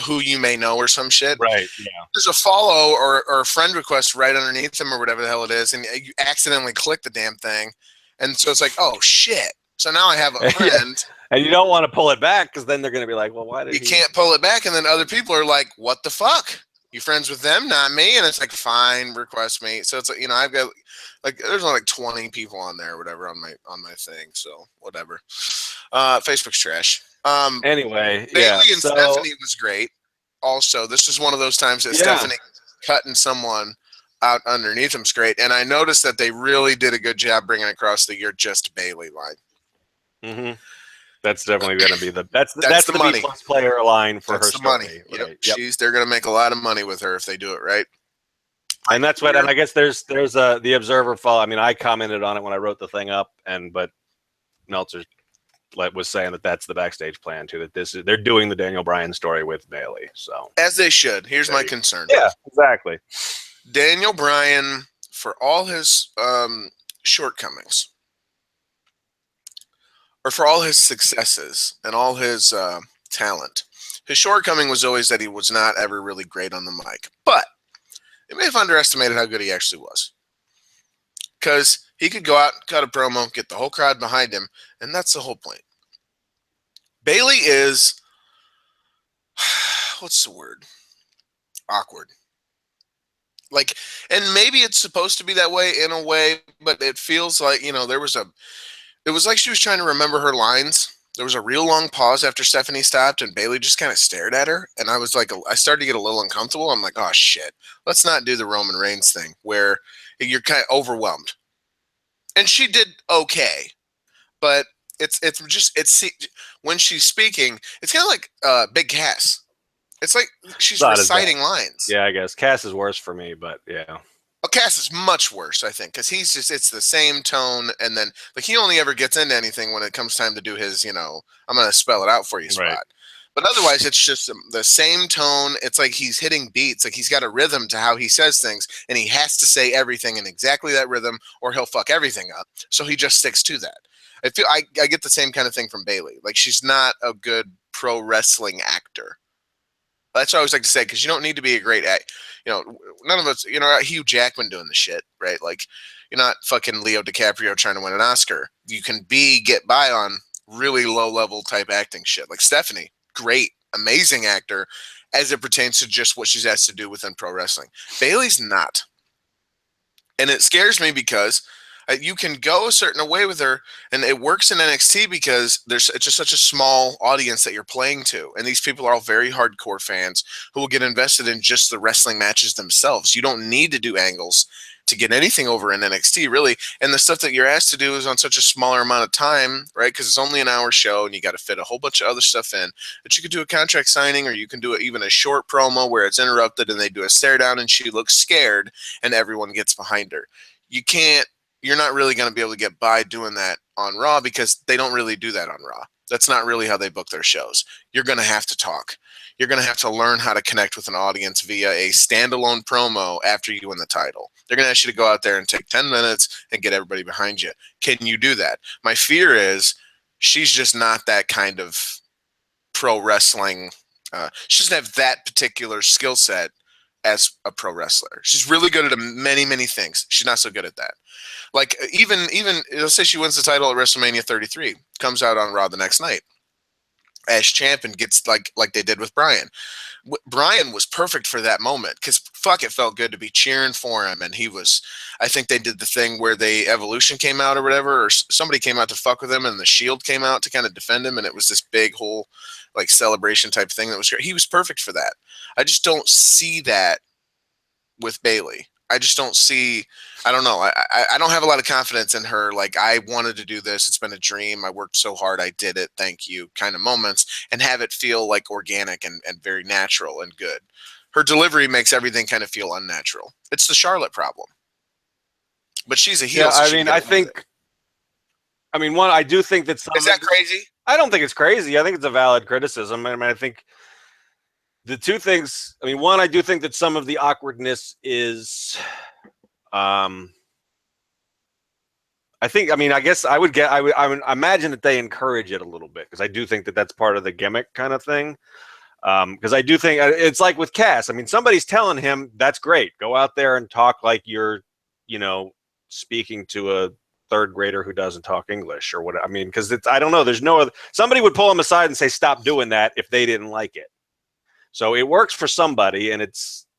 who you may know or some shit, right? Yeah, there's a follow or a friend request right underneath them or whatever the hell it is, and you accidentally click the damn thing, and so it's like, oh shit. So now I have a friend. And you don't want to pull it back because then they're going to be like, well, why did you can't pull it back? And then other people are like, what the fuck? You friends with them, not me? And it's like, fine, request me. So it's like, I've got like, there's only like 20 people on there or whatever on my thing. So whatever. Facebook's trash. Anyway, Bailey and Stephanie was great. Also, this is one of those times that Stephanie cutting someone out underneath him's great. And I noticed that they really did a good job bringing across the "you're just Bailey" line. Mm-hmm. That's definitely going to be that's the money B+ player line for her story. Money. Right? Yep. They're going to make a lot of money with her if they do it right. And that's what. And I guess there's the Observer follow. I mean, I commented on it when I wrote the thing up, but Meltzer was saying that that's the backstage plan too. That they're doing the Daniel Bryan story with Bailey. So as they should. Here's my concern. Yeah, exactly. Daniel Bryan, for all his shortcomings, or for all his successes and all his talent, his shortcoming was always that he was not ever really great on the mic. But they may have underestimated how good he actually was. Because he could go out, cut a promo, get the whole crowd behind him, and that's the whole point. Bailey is, what's the word? Awkward. Like, and maybe it's supposed to be that way in a way, but it feels like, it was like she was trying to remember her lines. There was a real long pause after Stephanie stopped, and Bailey just kind of stared at her. And I was like, I started to get a little uncomfortable. I'm like, oh shit, let's not do the Roman Reigns thing where you're kind of overwhelmed. And she did okay, but it's when she's speaking, it's kind of like Big Cass. It's like she's reciting lines. Yeah, I guess Cass is worse for me, but yeah. Well, Cass is much worse, I think, because it's the same tone, and then like he only ever gets into anything when it comes time to do his, I'm gonna spell it out for you spot. Right. But otherwise, it's just the same tone. It's like he's hitting beats, like he's got a rhythm to how he says things, and he has to say everything in exactly that rhythm, or he'll fuck everything up. So he just sticks to that. I get the same kind of thing from Bailey. Like she's not a good pro wrestling actor. That's what I always like to say, because you don't need to be a great act. None of us, Hugh Jackman doing the shit, right? Like, you're not fucking Leo DiCaprio trying to win an Oscar. You can get by on really low level type acting shit. Like Stephanie, great, amazing actor as it pertains to just what she's asked to do within pro wrestling. Bailey's not. And it scares me because You can go a certain way with her, and it works in NXT because it's just such a small audience that you're playing to, and these people are all very hardcore fans who will get invested in just the wrestling matches themselves. You don't need to do angles to get anything over in NXT, really. And the stuff that you're asked to do is on such a smaller amount of time, right? Because it's only an hour show, and you got to fit a whole bunch of other stuff in. But you could do a contract signing, or you can do even a short promo where it's interrupted, and they do a stare down, and she looks scared, and everyone gets behind her. You're not really going to be able to get by doing that on Raw because they don't really do that on Raw. That's not really how they book their shows. You're going to have to talk. You're going to have to learn how to connect with an audience via a standalone promo after you win the title. They're going to ask you to go out there and take 10 minutes and get everybody behind you. Can you do that? My fear is she's just not that kind of pro wrestling. She doesn't have that particular skill set as a pro wrestler. She's really good at many, many things. She's not so good at that. Like even let's say she wins the title at WrestleMania 33, comes out on Raw the next night as champ and gets like they did with Brian. Brian was perfect for that moment because fuck, it felt good to be cheering for him. And he was, I think they did the thing where Evolution came out or whatever, or somebody came out to fuck with him, and the Shield came out to kind of defend him, and it was this big whole like celebration type thing that was great. He was perfect for that. I just don't see that with Bayley. I just don't see. I don't know. I don't have a lot of confidence in her. Like, I wanted to do this. It's been a dream. I worked so hard. I did it. Thank you. Kind of moments, and have it feel like organic and very natural and good. Her delivery makes everything kind of feel unnatural. It's the Charlotte problem. But she's a heel. Yeah, so I she mean, can I get away with think. I mean, one, I do think that it. Is that crazy? I don't think it's crazy. I think it's a valid criticism. I mean, I think the two things. I mean, one, I do think that some of the awkwardness is. I think. I mean, I guess I would imagine that they encourage it a little bit because I do think that that's part of the gimmick kind of thing. Because I do think it's like with Cass. I mean, somebody's telling him that's great. Go out there and talk like you're, speaking to a third grader who doesn't talk English or what. I mean, because I don't know. There's no other. Somebody would pull him aside and say, "Stop doing that," if they didn't like it. So it works for somebody, and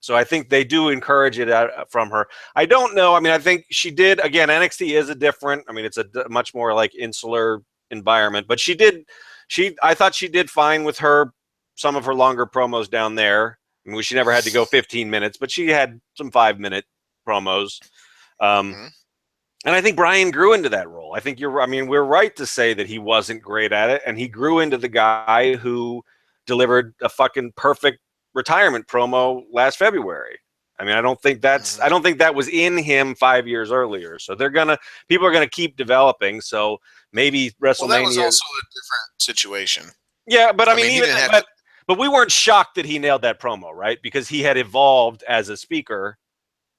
so I think they do encourage it from her. I don't know. I mean, I think she did. Again, NXT is a different. I mean, it's a much more like insular environment. But I thought she did fine with some of her longer promos down there. I mean, she never had to go 15 minutes, but she had some 5-minute promos. And I think Brian grew into that role. I think we're right to say that he wasn't great at it, and he grew into the guy who delivered a fucking perfect retirement promo last February. I mean, I don't think that was in him 5 years earlier. So people are gonna keep developing. So maybe WrestleMania. Well, that was also a different situation. Yeah, but I mean but we weren't shocked that he nailed that promo, right? Because he had evolved as a speaker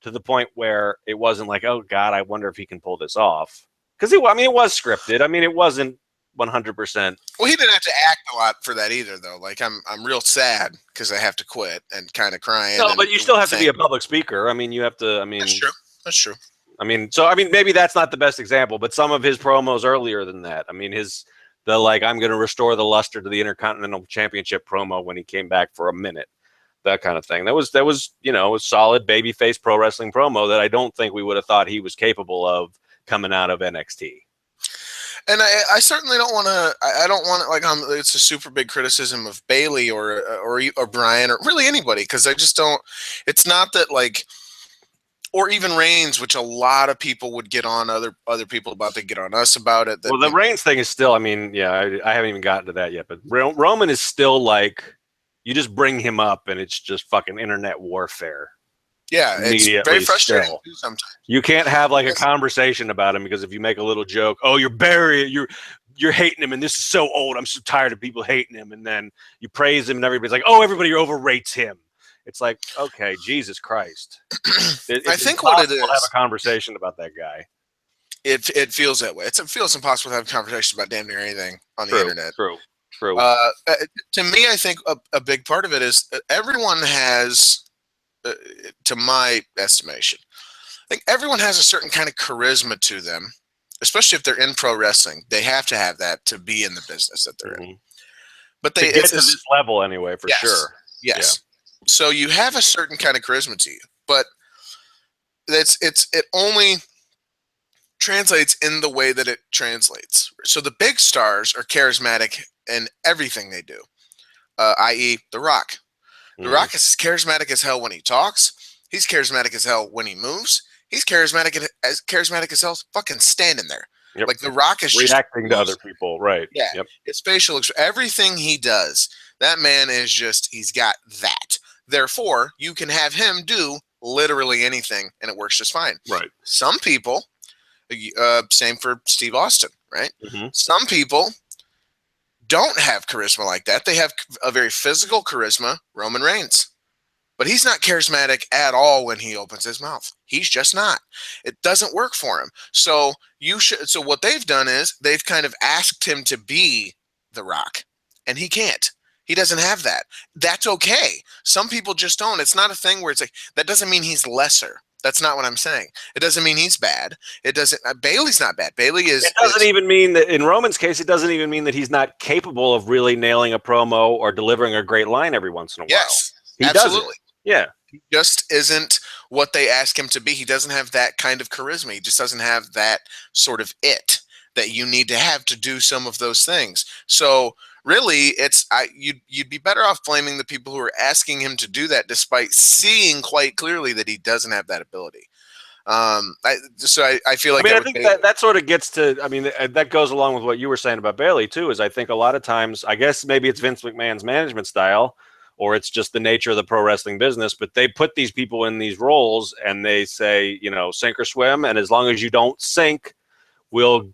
to the point where it wasn't like, oh God, I wonder if he can pull this off. Because it was scripted. I mean, it wasn't 100%. Well, he didn't have to act a lot for that either, though. Like, I'm real sad because I have to quit and kind of crying. No, but you still have to be a public speaker. I mean, you have to. I mean, that's true. I mean, maybe that's not the best example, but some of his promos earlier than that. I mean, I'm going to restore the luster to the Intercontinental Championship promo when he came back for a minute, that kind of thing. That was a solid babyface pro wrestling promo that I don't think we would have thought he was capable of coming out of NXT. And I certainly don't want to. I don't want it like it's a super big criticism of Bayley or Brian or really anybody, because I just don't. It's not that like, or even Reigns, which a lot of people would get on other people about. They get on us about it. Well, the Reigns thing is still. I mean, yeah, I haven't even gotten to that yet. But Roman is still like, you just bring him up and it's just fucking internet warfare. Yeah, it's very frustrating sometimes. You can't have like a conversation about him because if you make a little joke, oh, you're hating him and this is so old. I'm so tired of people hating him. And then you praise him and everybody's like, oh, everybody overrates him. It's like, okay, Jesus Christ. I think what it is, have a conversation about that guy. It feels that way. It feels impossible to have a conversation about damn near anything on the internet. True. To me, I think a big part of it is everyone has. To my estimation, I think everyone has a certain kind of charisma to them, especially if they're in pro wrestling. They have to have that to be in the business that they're in. But to get to this level anyway, for sure. Yes. Yeah. So you have a certain kind of charisma to you, but it only translates in the way that it translates. So the big stars are charismatic in everything they do, i.e., The Rock. The Mm. Rock is charismatic as hell when he talks. He's charismatic as hell when he moves. He's charismatic as hell fucking standing there. Yep. Like The Rock is just Reacting to other people, right? yeah. Yep. His facial everything he does, that man is just he's got that. Therefore, you can have him do literally anything and it works just fine. Right. Some people, same for Steve Austin, right? Mm-hmm. Some people don't have charisma like that. They have a very physical charisma, Roman Reigns. But he's not charismatic at all when he opens his mouth. He's just not. It doesn't work for him. So so what they've done is they've kind of asked him to be The Rock, and he can't. He doesn't have that. That's okay. Some people just don't. It's not a thing where it's like that doesn't mean he's lesser. That's not what I'm saying. It doesn't mean he's bad. It doesn't. Bailey's not bad. Bailey is. It doesn't even mean that in Roman's case. It doesn't even mean that he's not capable of really nailing a promo or delivering a great line every once in a while. Yes, he absolutely. does it. Yeah, he just isn't what they ask him to be. He doesn't have that kind of charisma. He just doesn't have that sort of it that you need to have to do some of those things. So really, you'd be better off blaming the people who are asking him to do that, despite seeing quite clearly that he doesn't have that ability. I feel like I think that sort of gets to. I mean, that goes along with what you were saying about Bailey too. Is I think a lot of times, I guess maybe it's Vince McMahon's management style, or it's just the nature of the pro wrestling business. But they put these people in these roles, and they say, sink or swim. And as long as you don't sink, we'll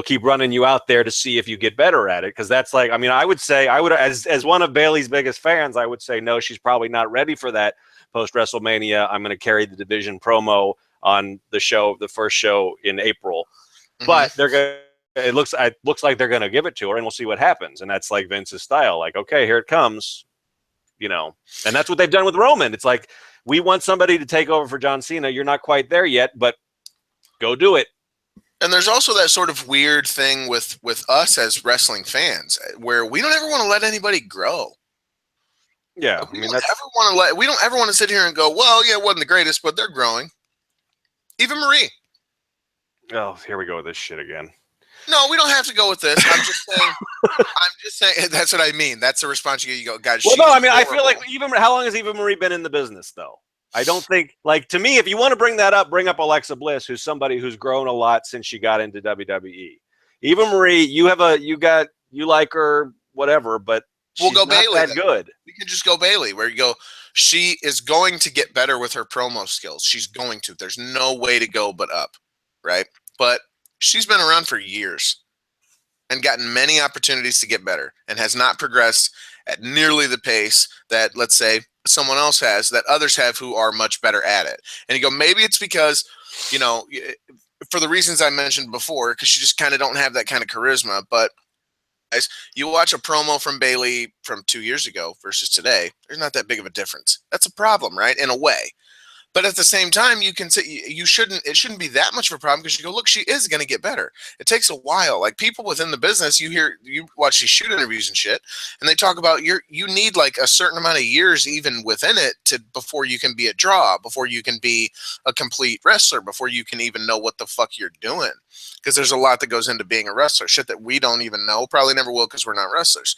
keep running you out there to see if you get better at it. Because that's like, I would say, as one of Bailey's biggest fans, I would say, no, she's probably not ready for that post WrestleMania. I'm going to carry the division promo on the first show in April. Mm-hmm. But it looks like they're going to give it to her, and we'll see what happens. And that's like Vince's style. Like, okay, here it comes, and that's what they've done with Roman. It's like, we want somebody to take over for John Cena. You're not quite there yet, but go do it. And there's also that sort of weird thing with us as wrestling fans, where we don't ever want to let anybody grow. Yeah, we don't ever want to sit here and go, well, yeah, it wasn't the greatest, but they're growing. Even Marie. Oh, here we go with this shit again. No, we don't have to go with this. I'm just saying. That's what I mean. That's the response you get. You go, guys. Well, no, I feel like how long has Eva Marie been in the business, though? I don't think, to me, if you want to bring that up, bring up Alexa Bliss, who's somebody who's grown a lot since she got into WWE. Eva Marie, you like her, whatever, but we'll go not Bailey. That good. We can just go Bailey, where you go. She is going to get better with her promo skills. She's going to. There's no way to go but up, right? But she's been around for years and gotten many opportunities to get better and has not progressed at nearly the pace that, let's say, someone else has, that others have who are much better at it. And you go, maybe it's because, for the reasons I mentioned before, because you just kind of don't have that kind of charisma. But guys, you watch a promo from Bailey from 2 years ago versus today, there's not that big of a difference. That's a problem, right? In a way. But at the same time, you can say it shouldn't be that much of a problem, because you go, look, she is going to get better. It takes a while. Like, people within the business, you watch these shoot interviews and shit, and they talk about you need like a certain amount of years even within it before you can be a draw, before you can be a complete wrestler, before you can even know what the fuck you're doing. Because there's a lot that goes into being a wrestler, shit that we don't even know, probably never will, because we're not wrestlers.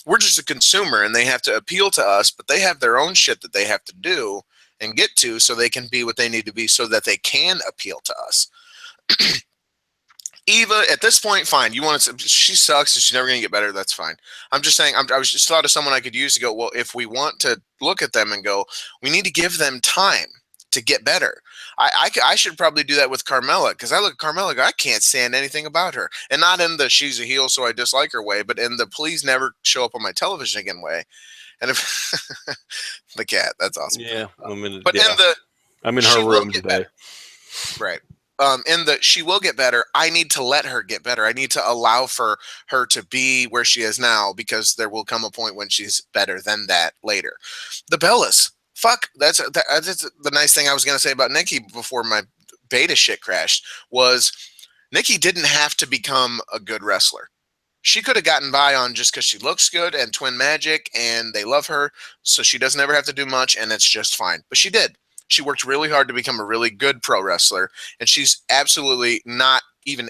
We're just a consumer, and they have to appeal to us, but they have their own shit that they have to do and get to so they can be what they need to be so that they can appeal to us. Eva, at this point, fine. You want to? She sucks and she's never going to get better. That's fine. I'm just saying. I was just thought of someone I could use to go, well, if we want to look at them and go, we need to give them time to get better. I should probably do that with Carmella, because I look at Carmella and go, I can't stand anything about her. And not in the she's a heel so I dislike her way, but in the please never show up on my television again way. And if the cat, that's awesome. Yeah, I'm in her room today. Right. She will get better. I need to let her get better. I need to allow for her to be where she is now, because there will come a point when she's better than that later. The Bellas. Fuck. That's the nice thing I was going to say about Nikki before my beta shit crashed, was Nikki didn't have to become a good wrestler. She could have gotten by on just because she looks good and twin magic and they love her, so she doesn't ever have to do much, and it's just fine. But she did. She worked really hard to become a really good pro wrestler, and she's absolutely not even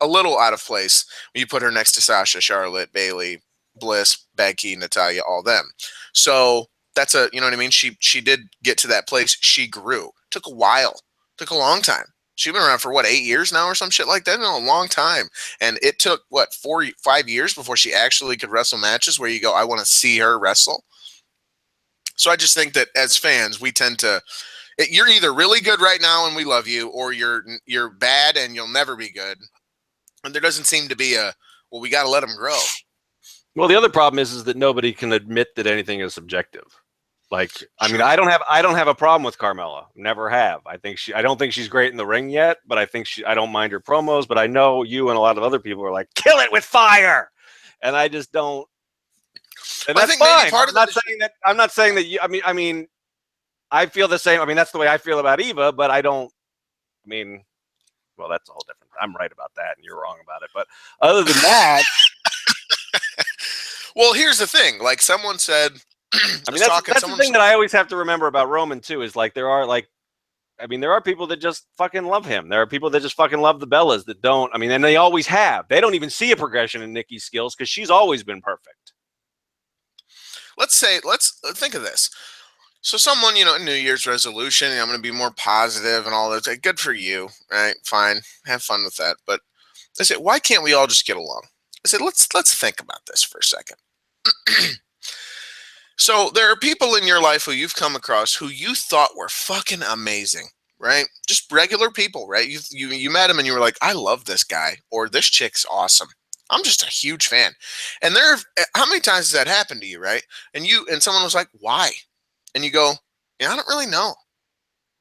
a little out of place when you put her next to Sasha, Charlotte, Bayley, Bliss, Becky, Natalya, all them. So that's you know what I mean? She did get to that place. She grew. Took a while. Took a long time. She's been around for what, 8 years now or some shit like that? No, a long time. And it took what, 5 years before she actually could wrestle matches where you go, I want to see her wrestle. So I just think that as fans, we tend to, you're either really good right now and we love you, or you're bad and you'll never be good. And there doesn't seem to be well, we got to let them grow. Well, the other problem is that nobody can admit that anything is subjective. Like, I mean, I don't have a problem with Carmella. Never have. I don't think she's great in the ring yet, but I don't mind her promos. But I know you and a lot of other people are like, kill it with fire, and I just don't. And that's fine. I'm not saying that you. I mean, I feel the same. I mean, that's the way I feel about Eva, but I don't. I mean, well, that's a whole different. I'm right about that, and you're wrong about it. But other than that, well, here's the thing. Like someone said. I mean, that's the thing that I always have to remember about Roman too, is like there are people that just fucking love him. There are people that just fucking love the Bellas that don't. I mean, and they always have. They don't even see a progression in Nikki's skills because she's always been perfect. Let's think of this. So someone, New Year's resolution, I'm going to be more positive and all that. Good for you, right? Fine. Have fun with that. But I said, why can't we all just get along? I said, let's think about this for a second. So there are people in your life who you've come across who you thought were fucking amazing, right? Just regular people, right? You met them and you were like, I love this guy, or this chick's awesome. I'm just a huge fan. And how many times has that happened to you, right? And someone was like, why? And you go, yeah, I don't really know.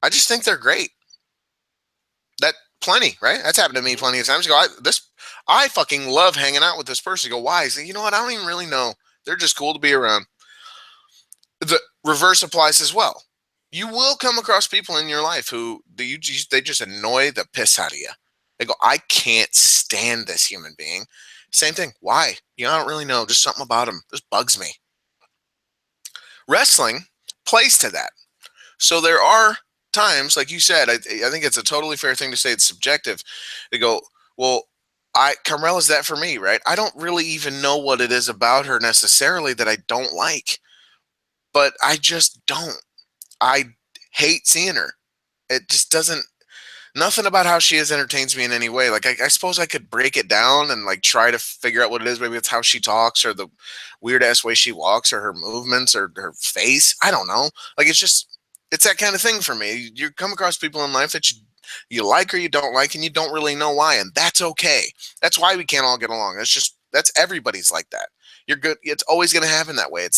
I just think they're great. That plenty, right? That's happened to me plenty of times. You go, I fucking love hanging out with this person. You go, why? You know what? I don't even really know. They're just cool to be around. The reverse applies as well. You will come across people in your life who they just annoy the piss out of you. They go, I can't stand this human being. Same thing. Why? I don't really know. Just something about him. Just bugs me. Wrestling plays to that. So there are times, like you said, I think it's a totally fair thing to say it's subjective. They go, well, Carmella's that for me, right? I don't really even know what it is about her necessarily that I don't like. But I just don't. I hate seeing her. It just doesn't. Nothing about how she is entertains me in any way. Like I suppose I could break it down and like try to figure out what it is. Maybe it's how she talks, or the weird ass way she walks, or her movements, or her face. I don't know. Like it's that kind of thing for me. You come across people in life that you like or you don't like, and you don't really know why, and that's okay. That's why we can't all get along. That's everybody's like that. You're good. It's always going to happen that way.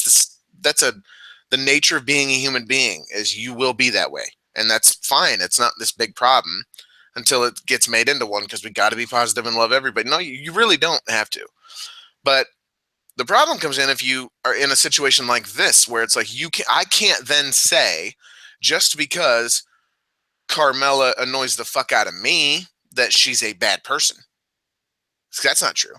The nature of being a human being is you will be that way. And that's fine. It's not this big problem until it gets made into one, because we got to be positive and love everybody. No, you really don't have to. But the problem comes in if you are in a situation like this, where it's like I can't then say, just because Carmella annoys the fuck out of me, that she's a bad person. That's not true.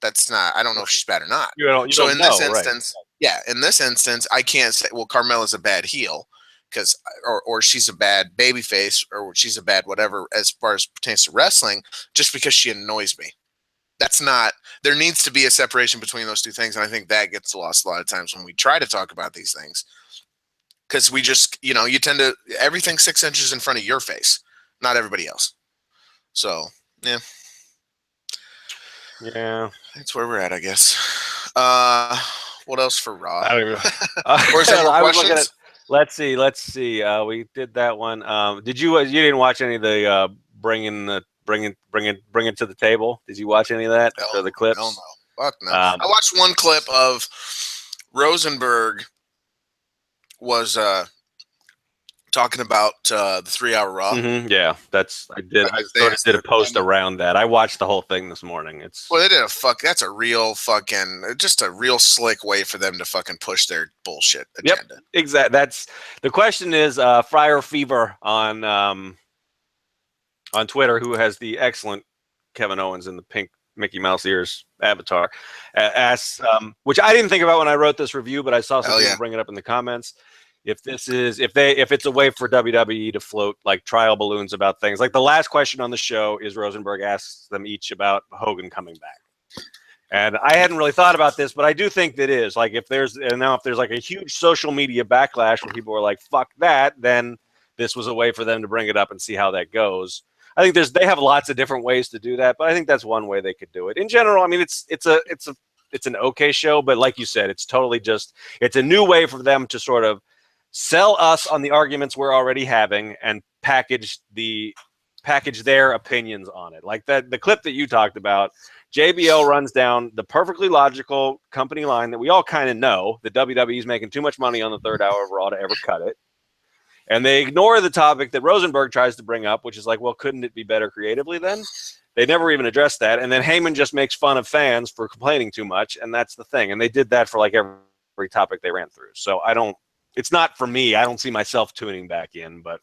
That's not. I don't know if she's bad or not. So in this instance, right. Yeah, in this instance, I can't say, well, Carmella's a bad heel, because or she's a bad babyface, or she's a bad whatever as far as pertains to wrestling, just because she annoys me. That's not. There needs to be a separation between those two things, and I think that gets lost a lot of times when we try to talk about these things, because we just, you tend to, everything's 6 inches in front of your face, not everybody else. So yeah. Yeah, that's where we're at, I guess. What else for Raw? I don't even or is there more questions? Let's see. We did that one. Did you? You didn't watch any of the bringing to the table? Did you watch any of that? Or the clips? No. Fuck no. I watched one clip of Rosenberg was talking about the 3-hour Raw. Mm-hmm, yeah, I did a post around that. I watched the whole thing this morning. They did that's a real fucking, just a real slick way for them to fucking push their bullshit agenda. Yep, exactly. That's the question. Is Friar Fever on Twitter, who has the excellent Kevin Owens in the pink Mickey Mouse ears avatar, asks, which I didn't think about when I wrote this review, but I saw some people bring it up in the comments. if it's a way for WWE to float like trial balloons about things. Like the last question on the show is Rosenberg asks them each about Hogan coming back. And I hadn't really thought about this, but I do think that is like if there's like a huge social media backlash where people are like, fuck that, then this was a way for them to bring it up and see how that goes. I think they have lots of different ways to do that, but I think that's one way they could do it. In general, I mean, it's an okay show, but like you said, it's totally it's a new way for them to sort of sell us on the arguments we're already having and package their opinions on it. Like the clip that you talked about, JBL runs down the perfectly logical company line that we all kind of know that WWE is making too much money on the third hour of Raw to ever cut it. And they ignore the topic that Rosenberg tries to bring up, which is like, well, couldn't it be better creatively then? They never even addressed that. And then Heyman just makes fun of fans for complaining too much. And that's the thing. And they did that for like every topic they ran through. So it's not for me. I don't see myself tuning back in, but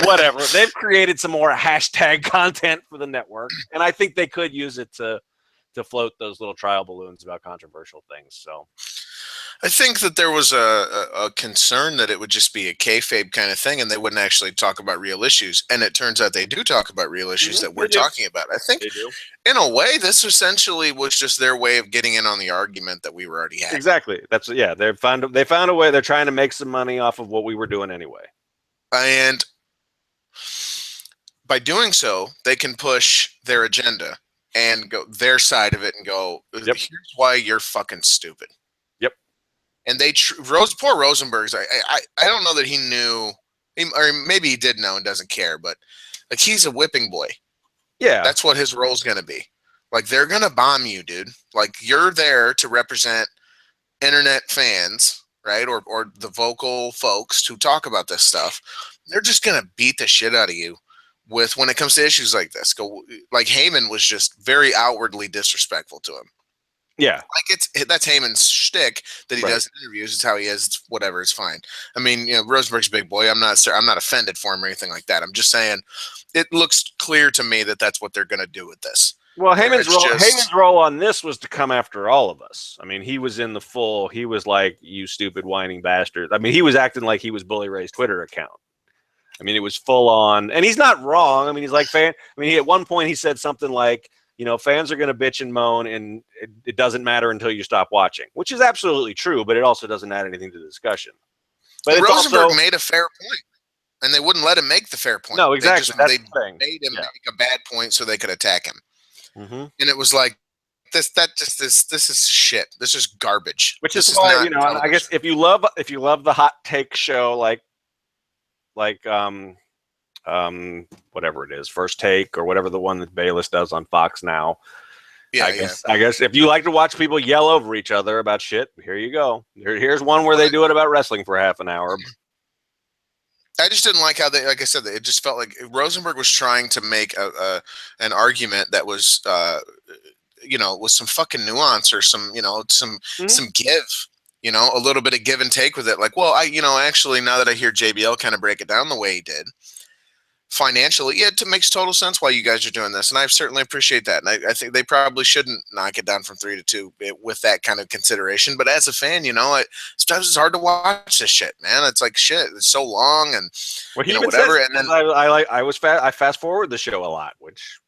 whatever. They've created some more hashtag content for the network. And I think they could use it to float those little trial balloons about controversial things. So I think that there was a concern that it would just be a kayfabe kind of thing and they wouldn't actually talk about real issues. And it turns out they do talk about real issues that we're talking about. I think in a way, this essentially was just their way of getting in on the argument that we were already having. Exactly. They found a way. They're trying to make some money off of what we were doing anyway. And by doing so, they can push their agenda and go their side of it and go, here's why you're fucking stupid. And poor Rosenberg's. I don't know that he knew, or maybe he did know and doesn't care, but like he's a whipping boy. Yeah, that's what his role's gonna be. Like they're gonna bomb you, dude. Like you're there to represent internet fans, right, or the vocal folks who talk about this stuff. They're just gonna beat the shit out of you when it comes to issues like this. Like Heyman was just very outwardly disrespectful to him. Yeah, like that's Heyman's shtick that he does in interviews. It's how he is. It's whatever. It's fine. I mean, Rosenberg's a big boy. I'm not offended for him or anything like that. I'm just saying, it looks clear to me that that's what they're going to do with this. Well, Heyman's role on this was to come after all of us. I mean, he was in the full. He was like, "You stupid whining bastard." I mean, he was acting like he was Bully Ray's Twitter account. I mean, it was full on, and he's not wrong. I mean, he's like at one point he said something like, fans are going to bitch and moan, and it doesn't matter until you stop watching, which is absolutely true, but it also doesn't add anything to the discussion. But Rosenberg made a fair point, and they wouldn't let him make the fair point. No, exactly. They made him make a bad point so they could attack him. Mm-hmm. And it was like, this is shit. This is garbage. Which is why, I guess if you love the hot take show, like whatever it is, First Take or whatever the one that Bayless does on Fox now. I guess if you like to watch people yell over each other about shit, here you go. Here's one where they do it about wrestling for half an hour. I just didn't like how like I said, it just felt like Rosenberg was trying to make an argument that was, with some fucking nuance or some give. A little bit of give and take with it. Like, well, actually, now that I hear JBL kind of break it down the way he did, financially, it makes total sense why you guys are doing this, and I certainly appreciate that. And I think they probably shouldn't knock it down from 3 to 2 with that kind of consideration. But as a fan, sometimes it's hard to watch this shit, man. It's like shit. It's so long, and whatever. And then I fast forward the show a lot, which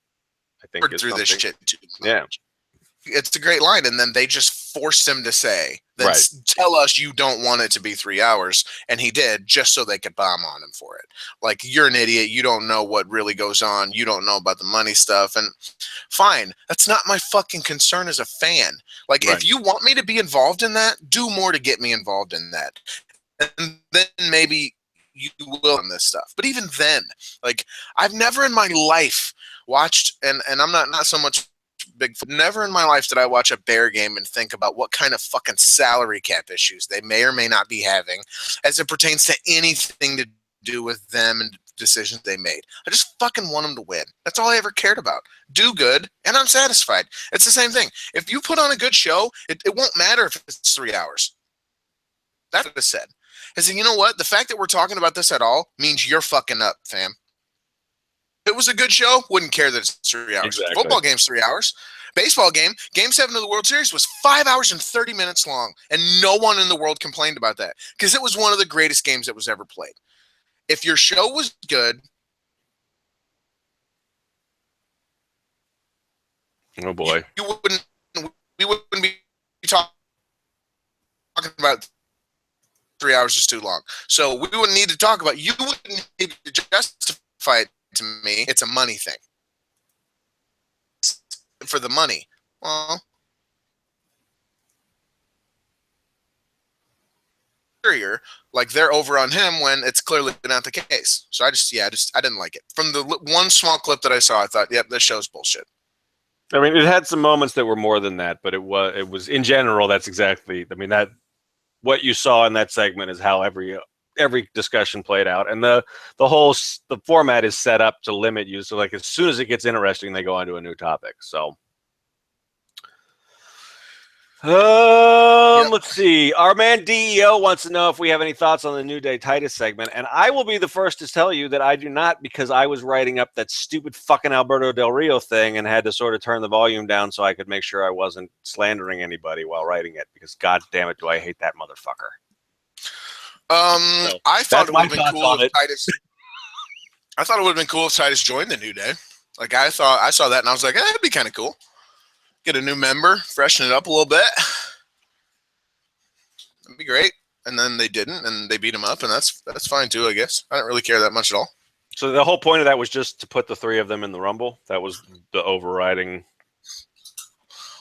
I think is through this shit too. Yeah. It's a great line, and then they just forced him to say, tell us you don't want it to be 3 hours, and he did, just so they could bomb on him for it. Like, you're an idiot, you don't know what really goes on, you don't know about the money stuff, and fine, that's not my fucking concern as a fan. Like, if you want me to be involved in that, do more to get me involved in that, and then maybe you will on this stuff. But even then, like, I've never in my life watched, and I'm not so much never in my life did I watch a Bear game and think about what kind of fucking salary cap issues they may or may not be having as it pertains to anything to do with them and decisions they made. I just fucking want them to win. That's all I ever cared about. Do good, and I'm satisfied. It's the same thing. If you put on a good show, it won't matter if it's 3 hours. That's what I said. I said, you know what? The fact that we're talking about this at all means you're fucking up, fam. If it was a good show, wouldn't care that it's 3 hours. Exactly. Football game's 3 hours. baseball game, Game 7 of the World Series was 5 hours and 30 minutes long, and no one in the world complained about that because it was one of the greatest games that was ever played. If your show was good, oh boy, we wouldn't be talking about 3 hours is too long. So we wouldn't need to talk about. You wouldn't need to justify it to me. It's a money thing. For the money, well, like they're over on him when it's clearly not the case. So I didn't like it. From the one small clip that I saw, I thought, yep, this show's bullshit. I mean, it had some moments that were more than that, but it was in general. That's exactly. I mean, that what you saw in that segment is how every discussion played out, and the format is set up to limit you. So like as soon as it gets interesting, they go on to a new topic. So. Yep. Let's see. Our man DEO wants to know if we have any thoughts on the New Day Titus segment, and I will be the first to tell you that I do not, because I was writing up that stupid fucking Alberto Del Rio thing and had to sort of turn the volume down so I could make sure I wasn't slandering anybody while writing it, because god damn it, do I hate that motherfucker. So, I thought it would have been cool if Titus. I thought it would have been cool if Titus joined the New Day. Like I saw that and I was like, that'd be kind of cool. Get a new member, freshen it up a little bit. That'd be great. And then they didn't, and they beat him up, and that's fine too, I guess. I don't really care that much at all. So the whole point of that was just to put the three of them in the Rumble. That was the overriding.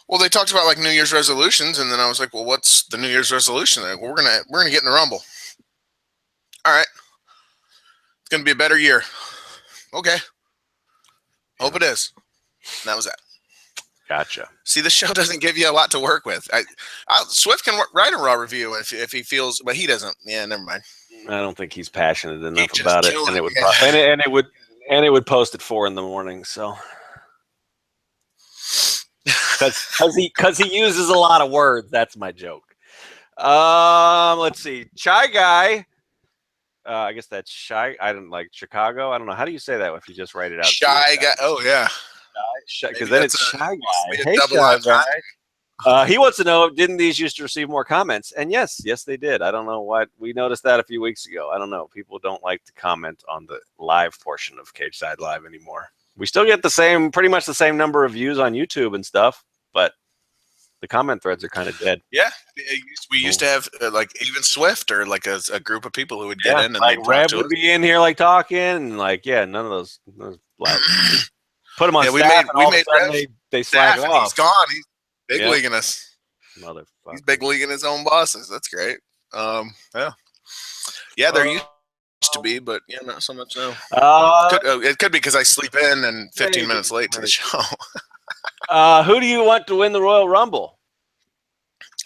Well, they talked about like New Year's resolutions, and then I was like, well, what's the New Year's resolution? Like, well, we're gonna get in the Rumble. All right, it's gonna be a better year. Okay, hope it is. And that was that. Gotcha. See, the show doesn't give you a lot to work with. Swift can write a Raw review if he feels, but he doesn't. Yeah, never mind. I don't think he's passionate enough about it, and it would post at 4 a.m. So, because he uses a lot of words. That's my joke. Let's see, Shy Guy. I guess that's Shy. I don't like Chicago. I don't know. How do you say that if you just write it out? Shy Guy. Oh yeah. Because then it's Shy Guy. Hey, Shy Guy. He wants to know, didn't these used to receive more comments? And yes, they did. I don't know what. We noticed that a few weeks ago. I don't know. People don't like to comment on the live portion of Cage Side Live anymore. We still get pretty much the same number of views on YouTube and stuff, but the comment threads are kind of dead. Yeah, we used to have like even Swift or like a group of people who would get in and like Rev would be in here like talking and like none of those live. Put him on staff, we made Rev they slack off. He's gone. He's big leaguing us. Motherfucker. He's big leaguing his own bosses. That's great. Yeah, there used to be, but not so much now. It could be because I sleep in and 15 minutes late to the show. Who do you want to win the Royal Rumble?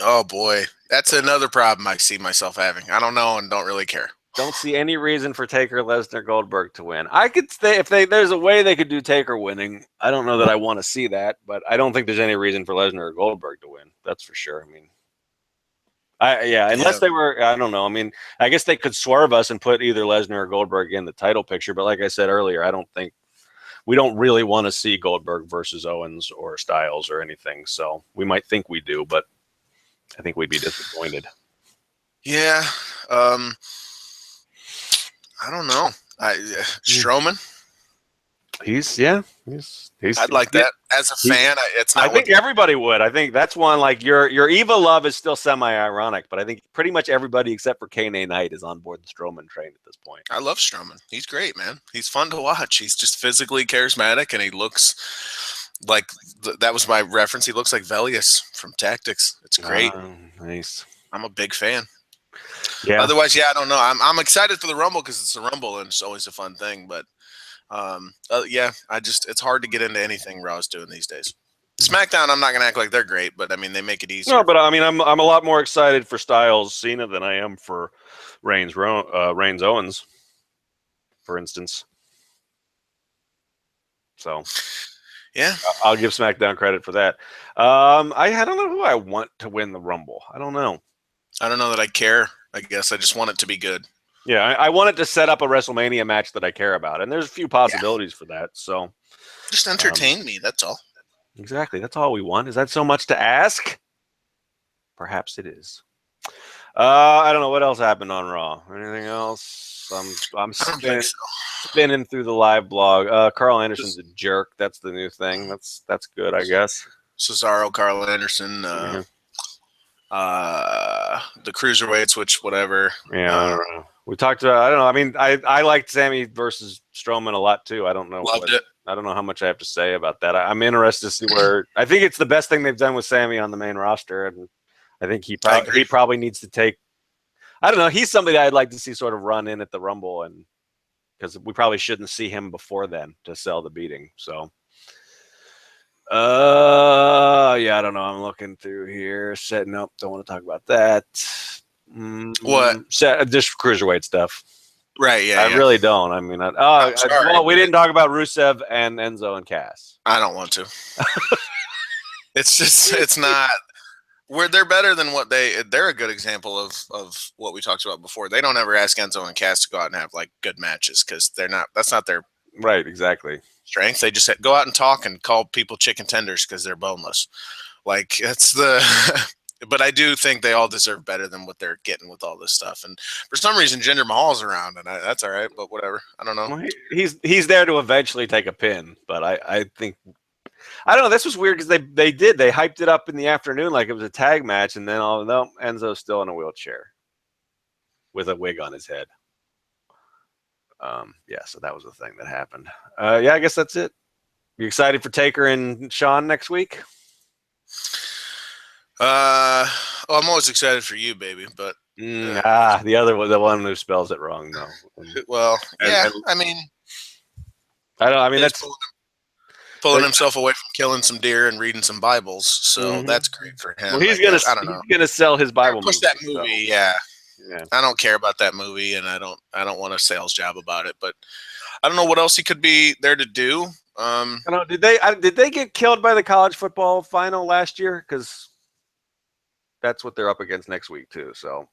Oh boy, that's another problem I see myself having. I don't know and don't really care. Don't see any reason for Taker, Lesnar, Goldberg to win. I could say if there's a way they could do Taker winning. I don't know that I want to see that, but I don't think there's any reason for Lesnar or Goldberg to win. That's for sure. I mean, unless they were, I don't know. I mean, I guess they could swerve us and put either Lesnar or Goldberg in the title picture. But like I said earlier, we don't really want to see Goldberg versus Owens or Styles or anything. So we might think we do, but I think we'd be disappointed. Yeah. I don't know. Strowman. I'd like that as a fan. I think everybody would. I think that's one like your Eva love is still semi-ironic, but I think pretty much everybody except for KNA Knight is on board the Strowman train at this point. I love Strowman. He's great, man. He's fun to watch. He's just physically charismatic, and he looks like that was my reference. He looks like Velius from Tactics. It's great. Nice. I'm a big fan. Yeah. Otherwise, I don't know. I'm excited for the Rumble because it's a Rumble and it's always a fun thing. But it's hard to get into anything Raw's doing these days. SmackDown, I'm not gonna act like they're great, but I mean they make it easier. No, but I mean I'm a lot more excited for Styles Cena than I am for Reigns Owens, for instance. So yeah, I'll give SmackDown credit for that. I don't know who I want to win the Rumble. I don't know that I care. I guess I just want it to be good. Yeah, I want it to set up a WrestleMania match that I care about, and there's a few possibilities for that. So just entertain me. That's all. Exactly. That's all we want. Is that so much to ask? Perhaps it is. I don't know what else happened on Raw. Anything else? I'm I don't think spinning through the live blog. Carl Anderson's so. a jerk. That's the new thing. That's good, I guess. Cesaro, Carl Anderson, Yeah, the cruiserweights, which whatever. yeah, I don't know. We talked about. I don't know. I mean, I liked Sammy versus Strowman a lot too. I don't know Loved it. I don't know how much I have to say about that. I'm interested to see where. I think it's the best thing they've done with Sammy on the main roster, and I think I agree. he probably needs to take. I don't know. He's somebody I'd like to see sort of run in at the Rumble, and because we probably shouldn't see him before then to sell the beating. So, yeah, I don't know. I'm looking through here, setting up. Don't want to talk about that. What? Just cruiserweight stuff. Right? Yeah. I Yeah. really don't. I mean, I'm sorry, well, we but didn't talk about Rusev and Enzo and Cass. I don't want to. It's just it's not. Where they're better than what they're a good example of what we talked about before. They don't ever ask Enzo and Cass to go out and have like good matches because they're not. That's not their Right, exactly. strength. They just go out and talk and call people chicken tenders because they're boneless. Like that's the. But I do think they all deserve better than what they're getting with all this stuff. And for some reason, Jinder Mahal's around, and that's all right. But whatever. I don't know. Well, he's there to eventually take a pin, but I think I don't know. This was weird because they hyped it up in the afternoon like it was a tag match, and then no, Enzo's still in a wheelchair with a wig on his head. Yeah, so that was the thing that happened. Yeah, I guess that's it. You excited for Taker and Sean next week? Well, I'm always excited for you, baby. But the other one, the one who spells it wrong, though. well, yeah. I mean, I don't. I mean, that's pulling himself away from killing some deer and reading some Bibles, so that's great for him. Well, he's gonna sell his Bible. Push that movie, so. Yeah. I don't care about that movie, and I don't want a sales job about it. But I don't know what else he could be there to do. I don't know, did they get killed by the college football final last year? Because that's what they're up against next week too. So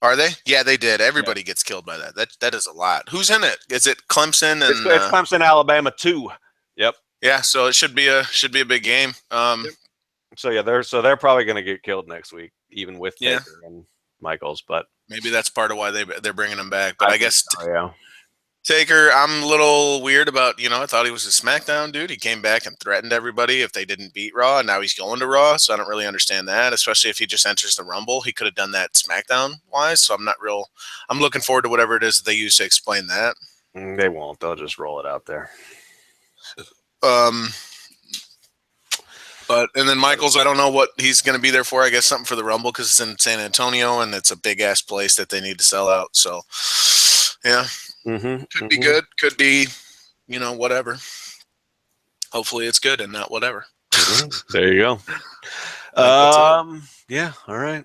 are they? Yeah, they did. Everybody gets killed by that. That is a lot. Who's in it? Is it Clemson and it's Clemson, Alabama too? Yep. Yeah, so it should be a big game. So yeah, they're probably going to get killed next week, even with Taker and Michaels. But maybe that's part of why they're bringing him back. But I guess yeah. Taker, I'm a little weird about, I thought he was a SmackDown dude. He came back and threatened everybody if they didn't beat Raw, and now he's going to Raw, so I don't really understand that, especially if he just enters the Rumble. He could have done that SmackDown-wise, so I'm looking forward to whatever it is that they use to explain that. They won't. They'll just roll it out there. And then Michaels, I don't know what he's going to be there for. I guess something for the Rumble because it's in San Antonio, and it's a big-ass place that they need to sell out, so, yeah. Could be good. Could be, whatever. Hopefully it's good and not whatever. There you go. Yeah. All right.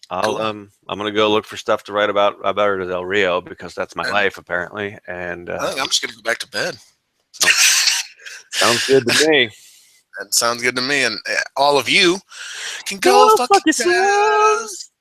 Cool. I'm gonna go look for stuff to write about Del Rio because that's my life apparently. And I think I'm just gonna go back to bed. Sounds good to me. That sounds good to me. And all of you can go fuck yourselves.